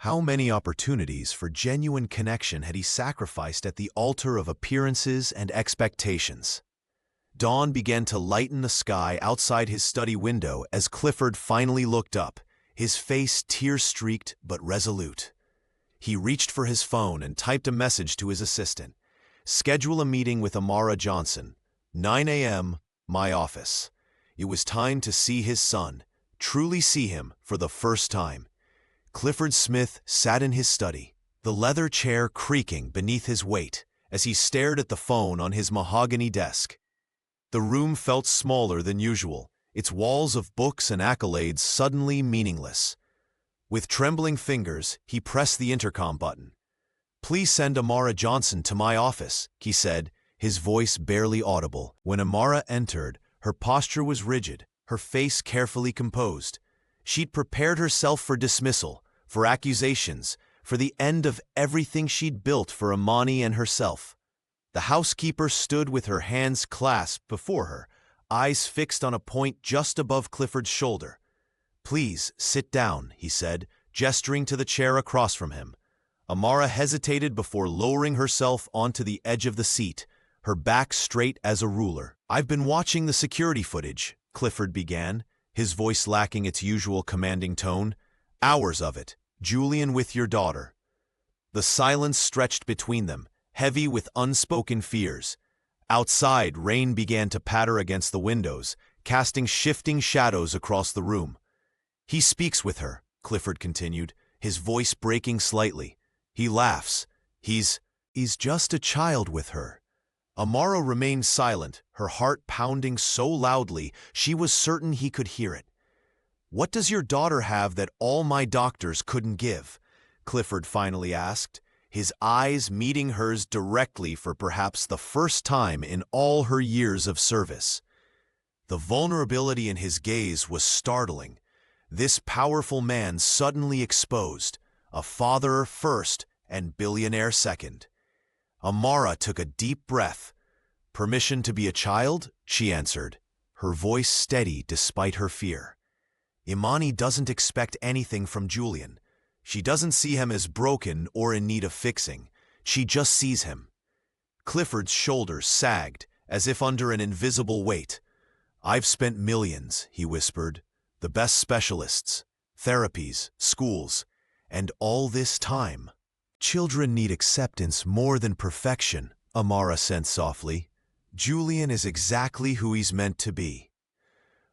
Speaker 1: How many opportunities for genuine connection had he sacrificed at the altar of appearances and expectations? Dawn began to lighten the sky outside his study window as Clifford finally looked up, his face tear-streaked but resolute. He reached for his phone and typed a message to his assistant. "Schedule a meeting with Amara Johnson. 9 a.m., my office." It was time to see his son, truly see him for the first time. Clifford Smith sat in his study, the leather chair creaking beneath his weight as he stared at the phone on his mahogany desk. The room felt smaller than usual, its walls of books and accolades suddenly meaningless. With trembling fingers, he pressed the intercom button. "Please send Amara Johnson to my office," he said, his voice barely audible. When Amara entered, her posture was rigid, her face carefully composed. She'd prepared herself for dismissal, for accusations, for the end of everything she'd built for Imani and herself. The housekeeper stood with her hands clasped before her, eyes fixed on a point just above Clifford's shoulder. "Please, sit down," he said, gesturing to the chair across from him. Amara hesitated before lowering herself onto the edge of the seat, her back straight as a ruler. "I've been watching the security footage," Clifford began, his voice lacking its usual commanding tone. "Hours of it, Julian with your daughter." The silence stretched between them, heavy with unspoken fears. Outside, rain began to patter against the windows, casting shifting shadows across the room. "He speaks with her," Clifford continued, his voice breaking slightly. "He laughs. He's just a child with her." Amara remained silent, her heart pounding so loudly she was certain he could hear it. "What does your daughter have that all my doctors couldn't give?" Clifford finally asked, his eyes meeting hers directly for perhaps the first time in all her years of service. The vulnerability in his gaze was startling. This powerful man suddenly exposed, a father first and billionaire second. Amara took a deep breath. "Permission to be a child?" she answered, her voice steady despite her fear. "Imani doesn't expect anything from Julian. She doesn't see him as broken or in need of fixing. She just sees him." Clifford's shoulders sagged, as if under an invisible weight. "I've spent millions," he whispered, "the best specialists, therapies, schools, and all this time." "Children need acceptance more than perfection," Amara said softly. "Julian is exactly who he's meant to be."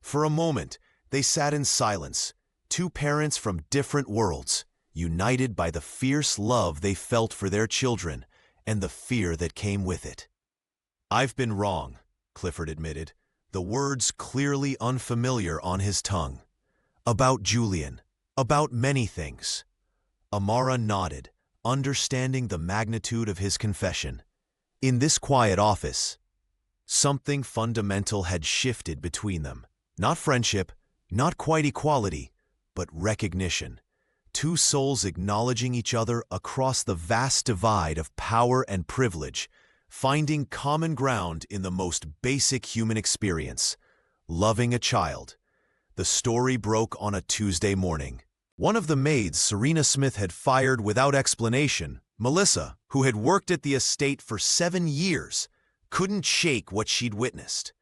Speaker 1: For a moment, they sat in silence, two parents from different worlds, united by the fierce love they felt for their children and the fear that came with it. "I've been wrong," Clifford admitted, the words clearly unfamiliar on his tongue. "About Julian, about many things." Amara nodded, understanding the magnitude of his confession. In this quiet office, something fundamental had shifted between them. Not friendship, not quite equality, but recognition. Two souls acknowledging each other across the vast divide of power and privilege, finding common ground in the most basic human experience, loving a child. The story broke on a Tuesday morning. One of the maids Serena Smith had fired without explanation, Melissa, who had worked at the estate for 7 years, couldn't shake what she'd witnessed.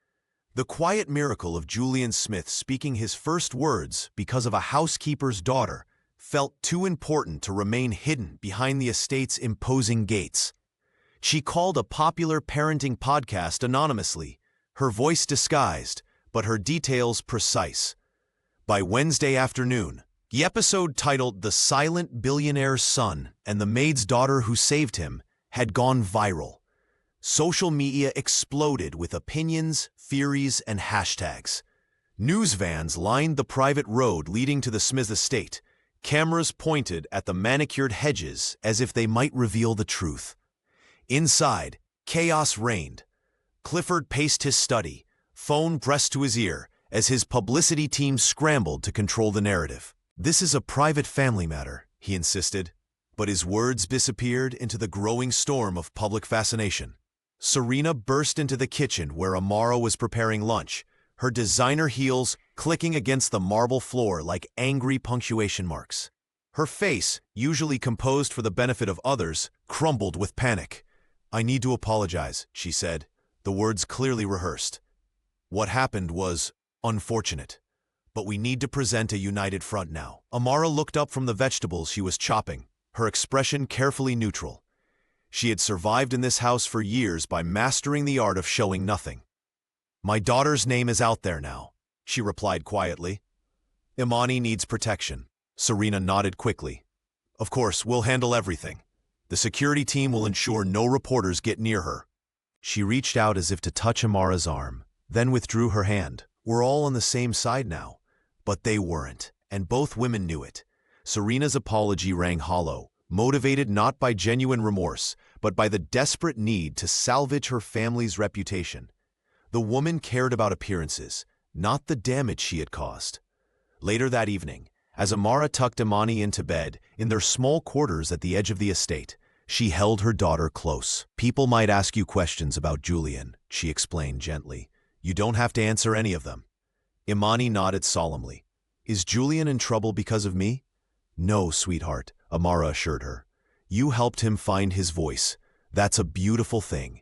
Speaker 1: The quiet miracle of Julian Smith speaking his first words because of a housekeeper's daughter felt too important to remain hidden behind the estate's imposing gates. She called a popular parenting podcast anonymously, her voice disguised, but her details precise. By Wednesday afternoon, the episode titled "The Silent Billionaire's Son and the Maid's Daughter Who Saved Him" had gone viral. Social media exploded with opinions, theories, and hashtags. News vans lined the private road leading to the Smith estate, cameras pointed at the manicured hedges as if they might reveal the truth. Inside, Chaos reigned. Clifford paced his study, phone pressed to his ear, as his publicity team scrambled to control the narrative. "This is a private family matter," he insisted, but his words disappeared into the growing storm of public fascination. Serena burst into the kitchen where Amara was preparing lunch, her designer heels clicking against the marble floor like angry punctuation marks. Her face, usually composed for the benefit of others, crumbled with panic. "I need to apologize," she said, the words clearly rehearsed. "What happened was unfortunate, but we need to present a united front now." Amara looked up from the vegetables she was chopping, her expression carefully neutral. She had survived in this house for years by mastering the art of showing nothing. "My daughter's name is out there now," she replied quietly. "Imani needs protection." Serena nodded quickly. "Of course, we'll handle everything. The security team will ensure no reporters get near her." She reached out as if to touch Amara's arm, then withdrew her hand. "We're all on the same side now." But they weren't, and both women knew it. Serena's apology rang hollow, motivated not by genuine remorse, but by the desperate need to salvage her family's reputation. The woman cared about appearances, not the damage she had caused. Later that evening, as Amara tucked Imani into bed in their small quarters at the edge of the estate, she held her daughter close. "People might ask you questions about Julian," she explained gently. "You don't have to answer any of them." Imani nodded solemnly. "Is Julian in trouble because of me?" "No, sweetheart," Amara assured her. "You helped him find his voice. That's a beautiful thing."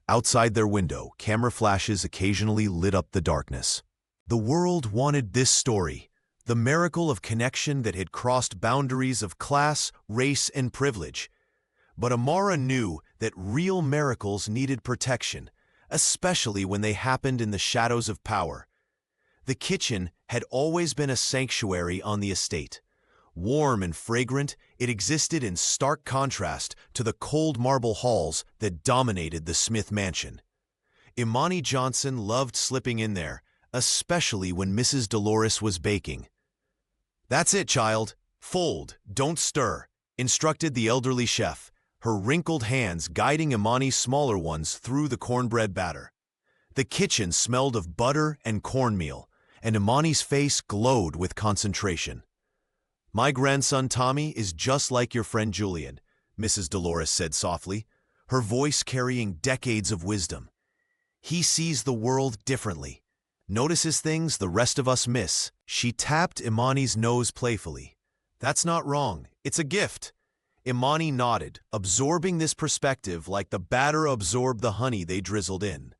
Speaker 1: Outside their window, camera flashes occasionally lit up the darkness. The world wanted this story, the miracle of connection that had crossed boundaries of class, race, and privilege. But Amara knew that real miracles needed protection, especially when they happened in the shadows of power. The kitchen had always been a sanctuary on the estate. Warm and fragrant, it existed in stark contrast to the cold marble halls that dominated the Smith mansion. Imani Johnson loved slipping in there, especially when Mrs. Dolores was baking. "That's it, child. Fold, don't stir," instructed the elderly chef, her wrinkled hands guiding Imani's smaller ones through the cornbread batter. The kitchen smelled of butter and cornmeal, and Imani's face glowed with concentration. "My grandson Tommy is just like your friend Julian," Mrs. Dolores said softly, her voice carrying decades of wisdom. "He sees the world differently, notices things the rest of us miss." She tapped Imani's nose playfully. "That's not wrong. It's a gift." Imani nodded, absorbing this perspective like the batter absorbed the honey they drizzled in.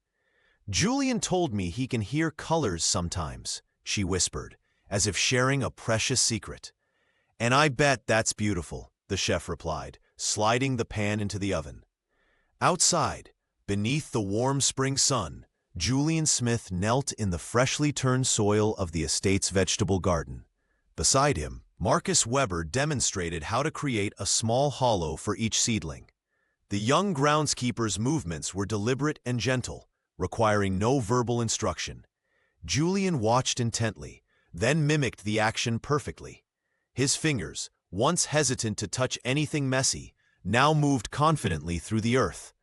Speaker 1: "Julian told me he can hear colors sometimes," she whispered, as if sharing a precious secret. "And I bet that's beautiful," the chef replied, sliding the pan into the oven. Outside, beneath the warm spring sun, Julian Smith knelt in the freshly turned soil of the estate's vegetable garden. Beside him, Marcus Weber demonstrated how to create a small hollow for each seedling. The young groundskeeper's movements were deliberate and gentle, requiring no verbal instruction. Julian watched intently, then mimicked the action perfectly. His fingers, once hesitant to touch anything messy, now moved confidently through the earth.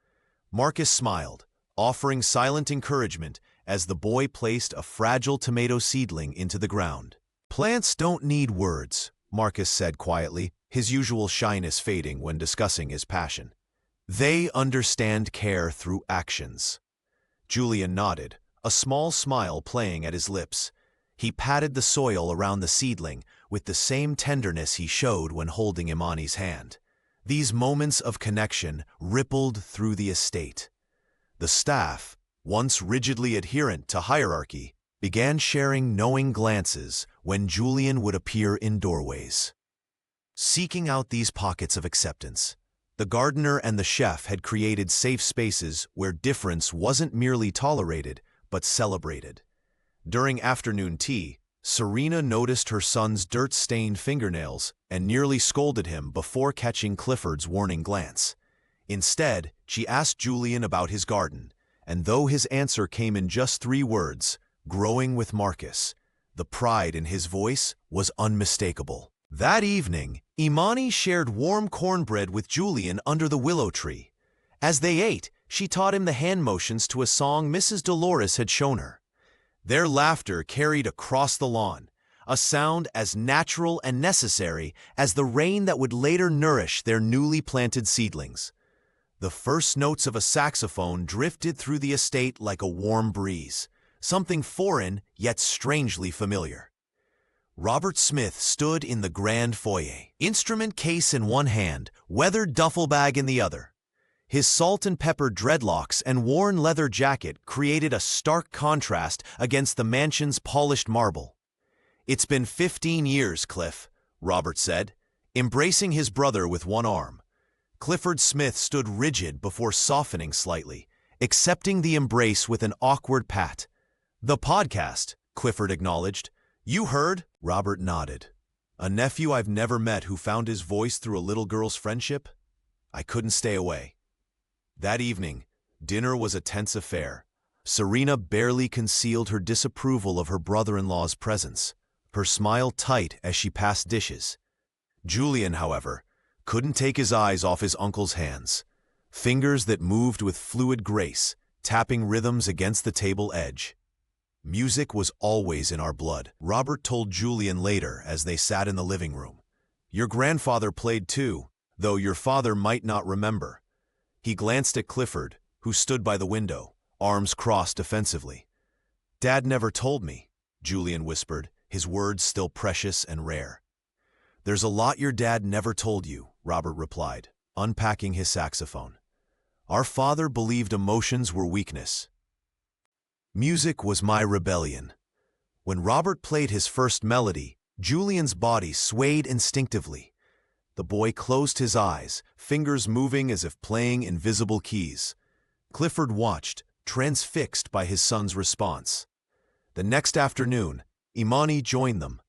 Speaker 1: Marcus smiled, offering silent encouragement as the boy placed a fragile tomato seedling into the ground. "Plants don't need words," Marcus said quietly, his usual shyness fading when discussing his passion. "They understand care through actions." Julian nodded, a small smile playing at his lips. He patted the soil around the seedling with the same tenderness he showed when holding Imani's hand. These moments of connection rippled through the estate. The staff, once rigidly adherent to hierarchy, began sharing knowing glances when Julian would appear in doorways. Seeking out these pockets of acceptance, the gardener and the chef had created safe spaces where difference wasn't merely tolerated, but celebrated. During afternoon tea, Serena noticed her son's dirt-stained fingernails and nearly scolded him before catching Clifford's warning glance. Instead, she asked Julian about his garden, and though his answer came in just 3 words, "growing with Marcus," the pride in his voice was unmistakable. That evening, Imani shared warm cornbread with Julian under the willow tree. As they ate, she taught him the hand motions to a song Mrs. Dolores had shown her. Their laughter carried across the lawn, a sound as natural and necessary as the rain that would later nourish their newly planted seedlings. The first notes of a saxophone drifted through the estate like a warm breeze, something foreign yet strangely familiar. Robert Smith stood in the grand foyer, instrument case in one hand, weathered duffel bag in the other. His salt and pepper dreadlocks and worn leather jacket created a stark contrast against the mansion's polished marble. "It's been 15 years, Cliff," Robert said, embracing his brother with one arm. Clifford Smith stood rigid before softening slightly, accepting the embrace with an awkward pat. "The podcast," Clifford acknowledged. "You heard?" Robert nodded. "A nephew I've never met who found his voice through a little girl's friendship? I couldn't stay away." That evening, dinner was a tense affair. Serena barely concealed her disapproval of her brother-in-law's presence, her smile tight as she passed dishes. Julian, however, couldn't take his eyes off his uncle's hands, fingers that moved with fluid grace, tapping rhythms against the table edge. "Music was always in our blood," Robert told Julian later as they sat in the living room. "Your grandfather played too, though your father might not remember." He glanced at Clifford, who stood by the window, arms crossed defensively. "Dad never told me," Julian whispered, his words still precious and rare. "There's a lot your dad never told you," Robert replied, unpacking his saxophone. "Our father believed emotions were weakness. Music was my rebellion." When Robert played his first melody, Julian's body swayed instinctively. The boy closed his eyes, fingers moving as if playing invisible keys. Clifford watched, transfixed by his son's response. The next afternoon, Imani joined them.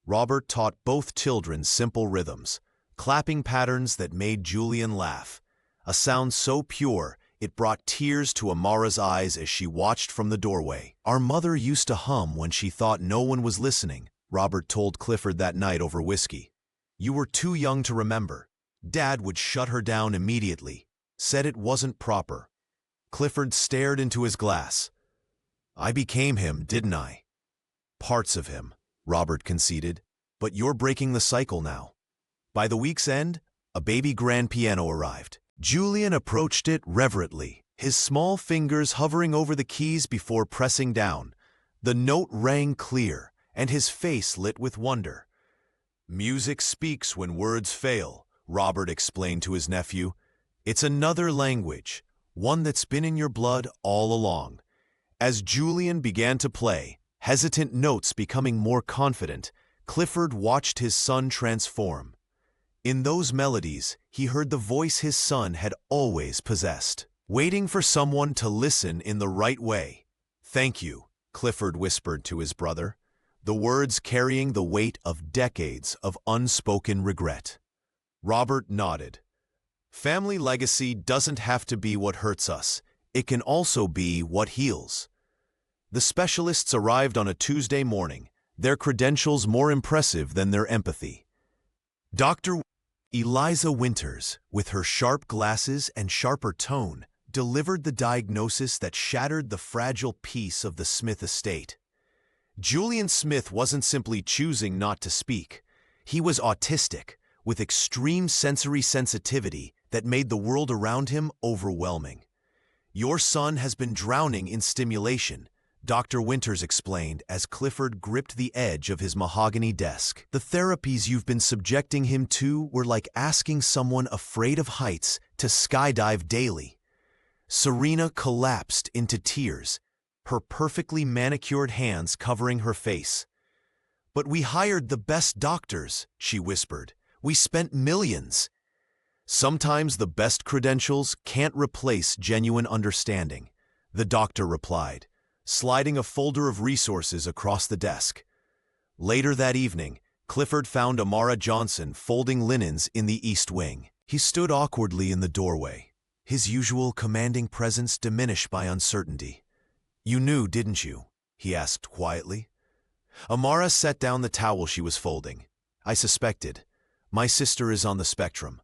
Speaker 1: Robert taught both children simple rhythms, clapping patterns that made Julian laugh, a sound so pure it brought tears to Amara's eyes as she watched from the doorway. "Our mother used to hum when she thought no one was listening," Robert told Clifford that night over whiskey. "You were too young to remember. Dad would shut her down immediately, said it wasn't proper." Clifford stared into his glass. "I became him, didn't I?" "Parts of him," Robert conceded, "but you're breaking the cycle now." By the week's end, a baby grand piano arrived. Julian approached it reverently, his small fingers hovering over the keys before pressing down. The note rang clear, and his face lit with wonder. "Music speaks when words fail," Robert explained to his nephew. "It's another language, one that's been in your blood all along." As Julian began to play, hesitant notes becoming more confident, Clifford watched his son transform. In those melodies, he heard the voice his son had always possessed, waiting for someone to listen in the right way. "Thank you," Clifford whispered to his brother, the words carrying the weight of decades of unspoken regret. Robert nodded. "Family legacy doesn't have to be what hurts us. It can also be what heals." The specialists arrived on a Tuesday morning, their credentials more impressive than their empathy. Dr. Eliza Winters, with her sharp glasses and sharper tone, delivered the diagnosis that shattered the fragile peace of the Smith estate. Julian Smith wasn't simply choosing not to speak. He was autistic, with extreme sensory sensitivity that made the world around him overwhelming. "Your son has been drowning in stimulation," Dr. Winters explained as Clifford gripped the edge of his mahogany desk. "The therapies you've been subjecting him to were like asking someone afraid of heights to skydive daily." Serena collapsed into tears, her perfectly manicured hands covering her face. "But we hired the best doctors," she whispered. "We spent millions." "Sometimes the best credentials can't replace genuine understanding," the doctor replied, sliding a folder of resources across the desk. Later that evening, Clifford found Amara Johnson folding linens in the East Wing. He stood awkwardly in the doorway, his usual commanding presence diminished by uncertainty. "You knew, didn't you?" he asked quietly. Amara set down the towel she was folding. "I suspected. My sister is on the spectrum.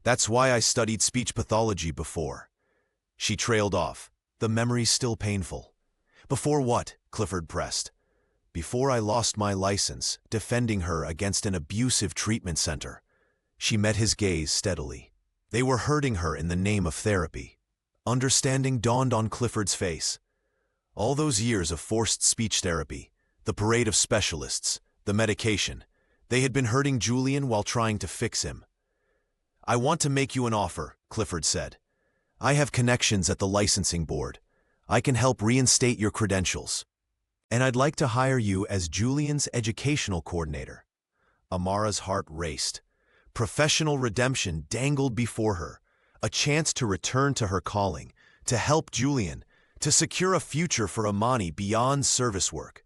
Speaker 1: That's why I studied speech pathology before." She trailed off, the memory still painful. Before what? Clifford pressed. Before I lost my license, defending her against an abusive treatment center. She met his gaze steadily. They were hurting her in the name of therapy. Understanding dawned on Clifford's face. All those years of forced speech therapy, the parade of specialists, the medication, they had been hurting Julian while trying to fix him. I want to make you an offer, Clifford said. I have connections at the licensing board. I can help reinstate your credentials. And I'd like to hire you as Julian's educational coordinator. Amara's heart raced. Professional redemption dangled before her, a chance to return to her calling, to help Julian, to secure a future for Imani beyond service work.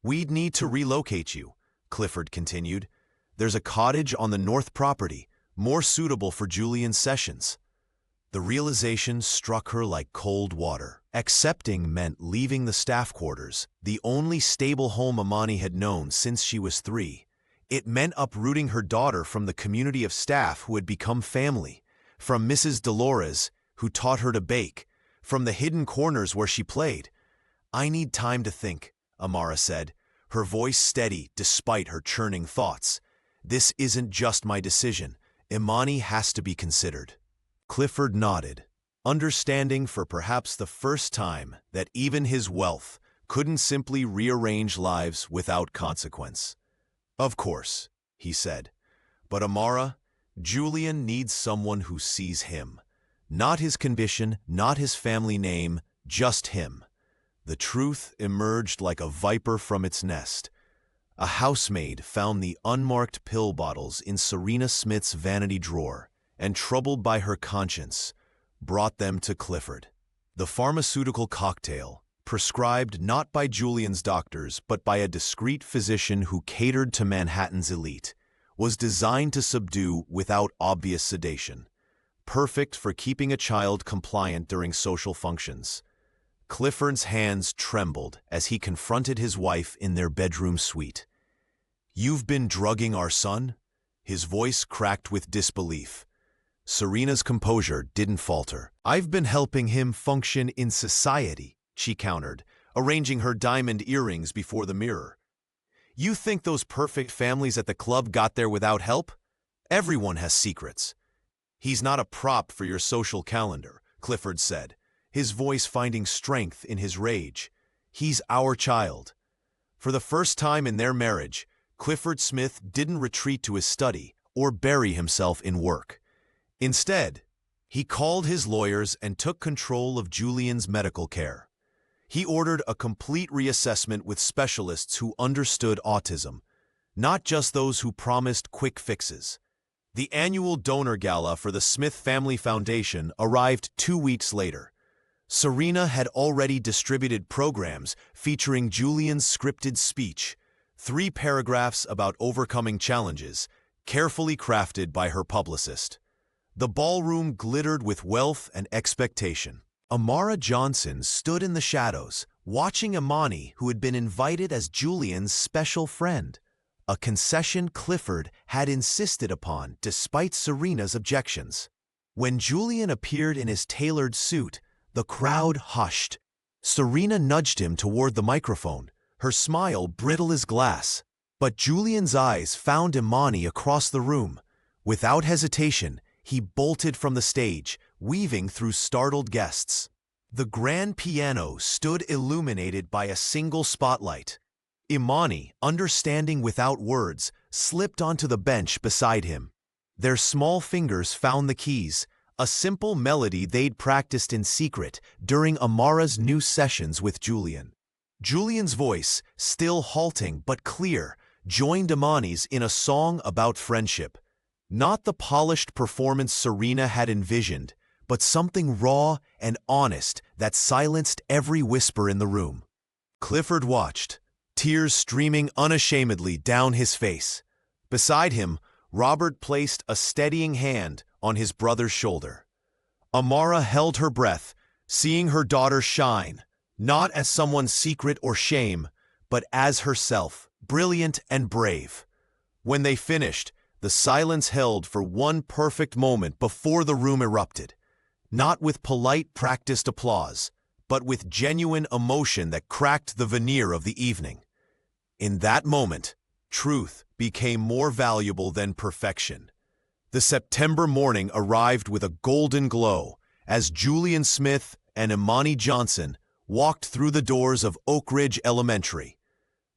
Speaker 1: We'd need to relocate you, Clifford continued. There's a cottage on the north property, more suitable for Julian's sessions. The realization struck her like cold water. Accepting meant leaving the staff quarters, the only stable home Imani had known since she was 3. It meant uprooting her daughter from the community of staff who had become family, from Mrs. Dolores, who taught her to bake, from the hidden corners where she played. I need time to think, Amara said, her voice steady despite her churning thoughts. This isn't just my decision. Imani has to be considered. Clifford nodded, understanding for perhaps the first time that even his wealth couldn't simply rearrange lives without consequence. Of course, he said, but Amara, Julian needs someone who sees him. Not his condition, not his family name, just him. The truth emerged like a viper from its nest. A housemaid found the unmarked pill bottles in Serena Smith's vanity drawer, and troubled by her conscience, brought them to Clifford. The pharmaceutical cocktail, prescribed not by Julian's doctors but by a discreet physician who catered to Manhattan's elite, was designed to subdue without obvious sedation, perfect for keeping a child compliant during social functions. Clifford's hands trembled as he confronted his wife in their bedroom suite. "You've been drugging our son?" His voice cracked with disbelief. Serena's composure didn't falter. "I've been helping him function in society," she countered, arranging her diamond earrings before the mirror. "You think those perfect families at the club got there without help? Everyone has secrets." "He's not a prop for your social calendar," Clifford said, his voice finding strength in his rage. "He's our child." For the first time in their marriage, Clifford Smith didn't retreat to his study or bury himself in work. Instead, he called his lawyers and took control of Julian's medical care. He ordered a complete reassessment with specialists who understood autism, not just those who promised quick fixes. The annual donor gala for the Smith Family Foundation arrived 2 weeks later. Serena had already distributed programs featuring Julian's scripted speech, 3 paragraphs about overcoming challenges, carefully crafted by her publicist. The ballroom glittered with wealth and expectation. Amara Johnson stood in the shadows, watching Imani, who had been invited as Julian's special friend, a concession Clifford had insisted upon despite Serena's objections. When Julian appeared in his tailored suit, the crowd hushed. Serena nudged him toward the microphone, her smile brittle as glass. But Julian's eyes found Imani across the room. Without hesitation, he bolted from the stage, weaving through startled guests. The grand piano stood illuminated by a single spotlight. Imani, understanding without words, slipped onto the bench beside him. Their small fingers found the keys, a simple melody they'd practiced in secret during Amara's new sessions with Julian. Julian's voice, still halting but clear, joined Imani's in a song about friendship. Not the polished performance Serena had envisioned, but something raw and honest that silenced every whisper in the room. Clifford watched, tears streaming unashamedly down his face. Beside him, Robert placed a steadying hand on his brother's shoulder. Amara held her breath, seeing her daughter shine, not as someone's secret or shame, but as herself, brilliant and brave. When they finished, the silence held for one perfect moment before the room erupted. not with polite, practiced applause, but with genuine emotion that cracked the veneer of the evening. In that moment, truth became more valuable than perfection. The September morning arrived with a golden glow as Julian Smith and Imani Johnson walked through the doors of Oak Ridge Elementary.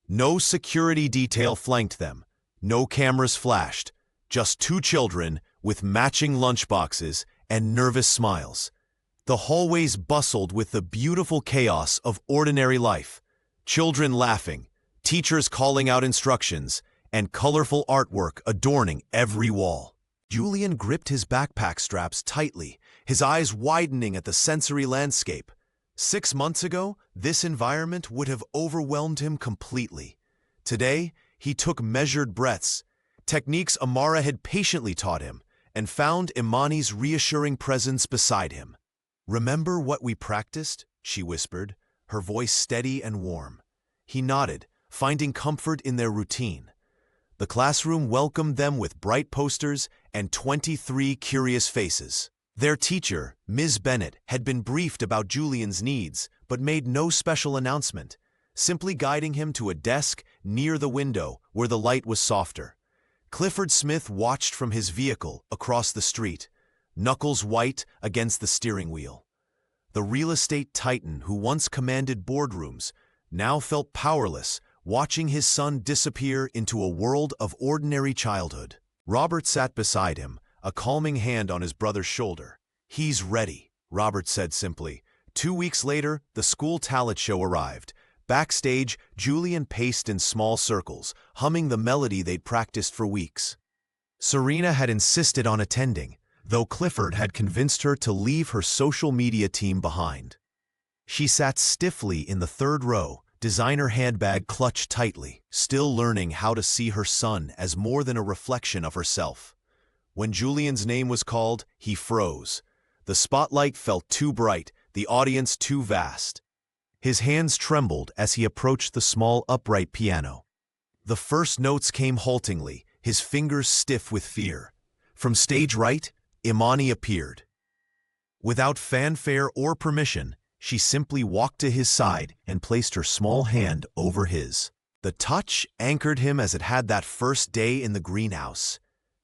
Speaker 1: No security detail flanked them, no cameras flashed, just two children with matching lunchboxes and nervous smiles. The hallways bustled with the beautiful chaos of ordinary life, children laughing, teachers calling out instructions, and colorful artwork adorning every wall. Julian gripped his backpack straps tightly, his eyes widening at the sensory landscape. 6 months ago, this environment would have overwhelmed him completely. Today, he took measured breaths, techniques Amara had patiently taught him, and found Imani's reassuring presence beside him. "Remember what we practiced?" she whispered, her voice steady and warm. He nodded, finding comfort in their routine. The classroom welcomed them with bright posters and 23 curious faces. Their teacher, Ms. Bennett, had been briefed about Julian's needs, but made no special announcement, simply guiding him to a desk near the window where the light was softer. Clifford Smith watched from his vehicle across the street, knuckles white against the steering wheel. The real estate titan who once commanded boardrooms now felt powerless, watching his son disappear into a world of ordinary childhood. Robert sat beside him, a calming hand on his brother's shoulder. "He's ready," Robert said simply. 2 weeks later, the school talent show arrived. Backstage, Julian paced in small circles, humming the melody they'd practiced for weeks. Serena had insisted on attending, though Clifford had convinced her to leave her social media team behind. She sat stiffly in the third row, designer handbag clutched tightly, still learning how to see her son as more than a reflection of herself. When Julian's name was called, he froze. The spotlight felt too bright, the audience too vast. His hands trembled as he approached the small upright piano. The first notes came haltingly, his fingers stiff with fear. From stage right, Imani appeared. Without fanfare or permission, she simply walked to his side and placed her small hand over his. The touch anchored him as it had that first day in the greenhouse.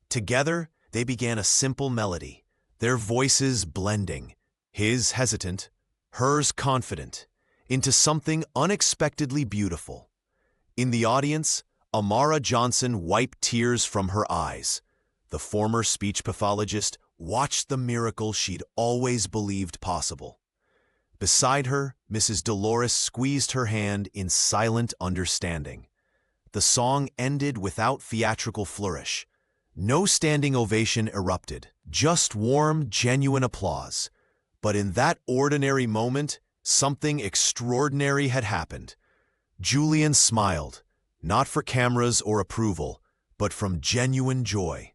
Speaker 1: Together, they began a simple melody, their voices blending, his hesitant, hers confident, into something unexpectedly beautiful. In the audience, Amara Johnson wiped tears from her eyes. The former speech pathologist watched the miracle she'd always believed possible. Beside her, Mrs. Dolores squeezed her hand in silent understanding. The song ended without theatrical flourish. No standing ovation erupted, just warm, genuine applause. But in that ordinary moment, something extraordinary had happened. Julian smiled, not for cameras or approval, but from genuine joy.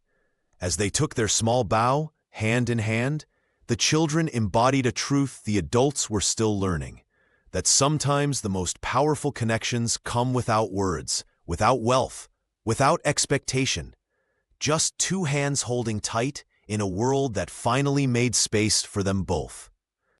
Speaker 1: As they took their small bow, hand in hand, the children embodied a truth the adults were still learning, that sometimes the most powerful connections come without words, without wealth, without expectation. Just two hands holding tight in a world that finally made space for them both.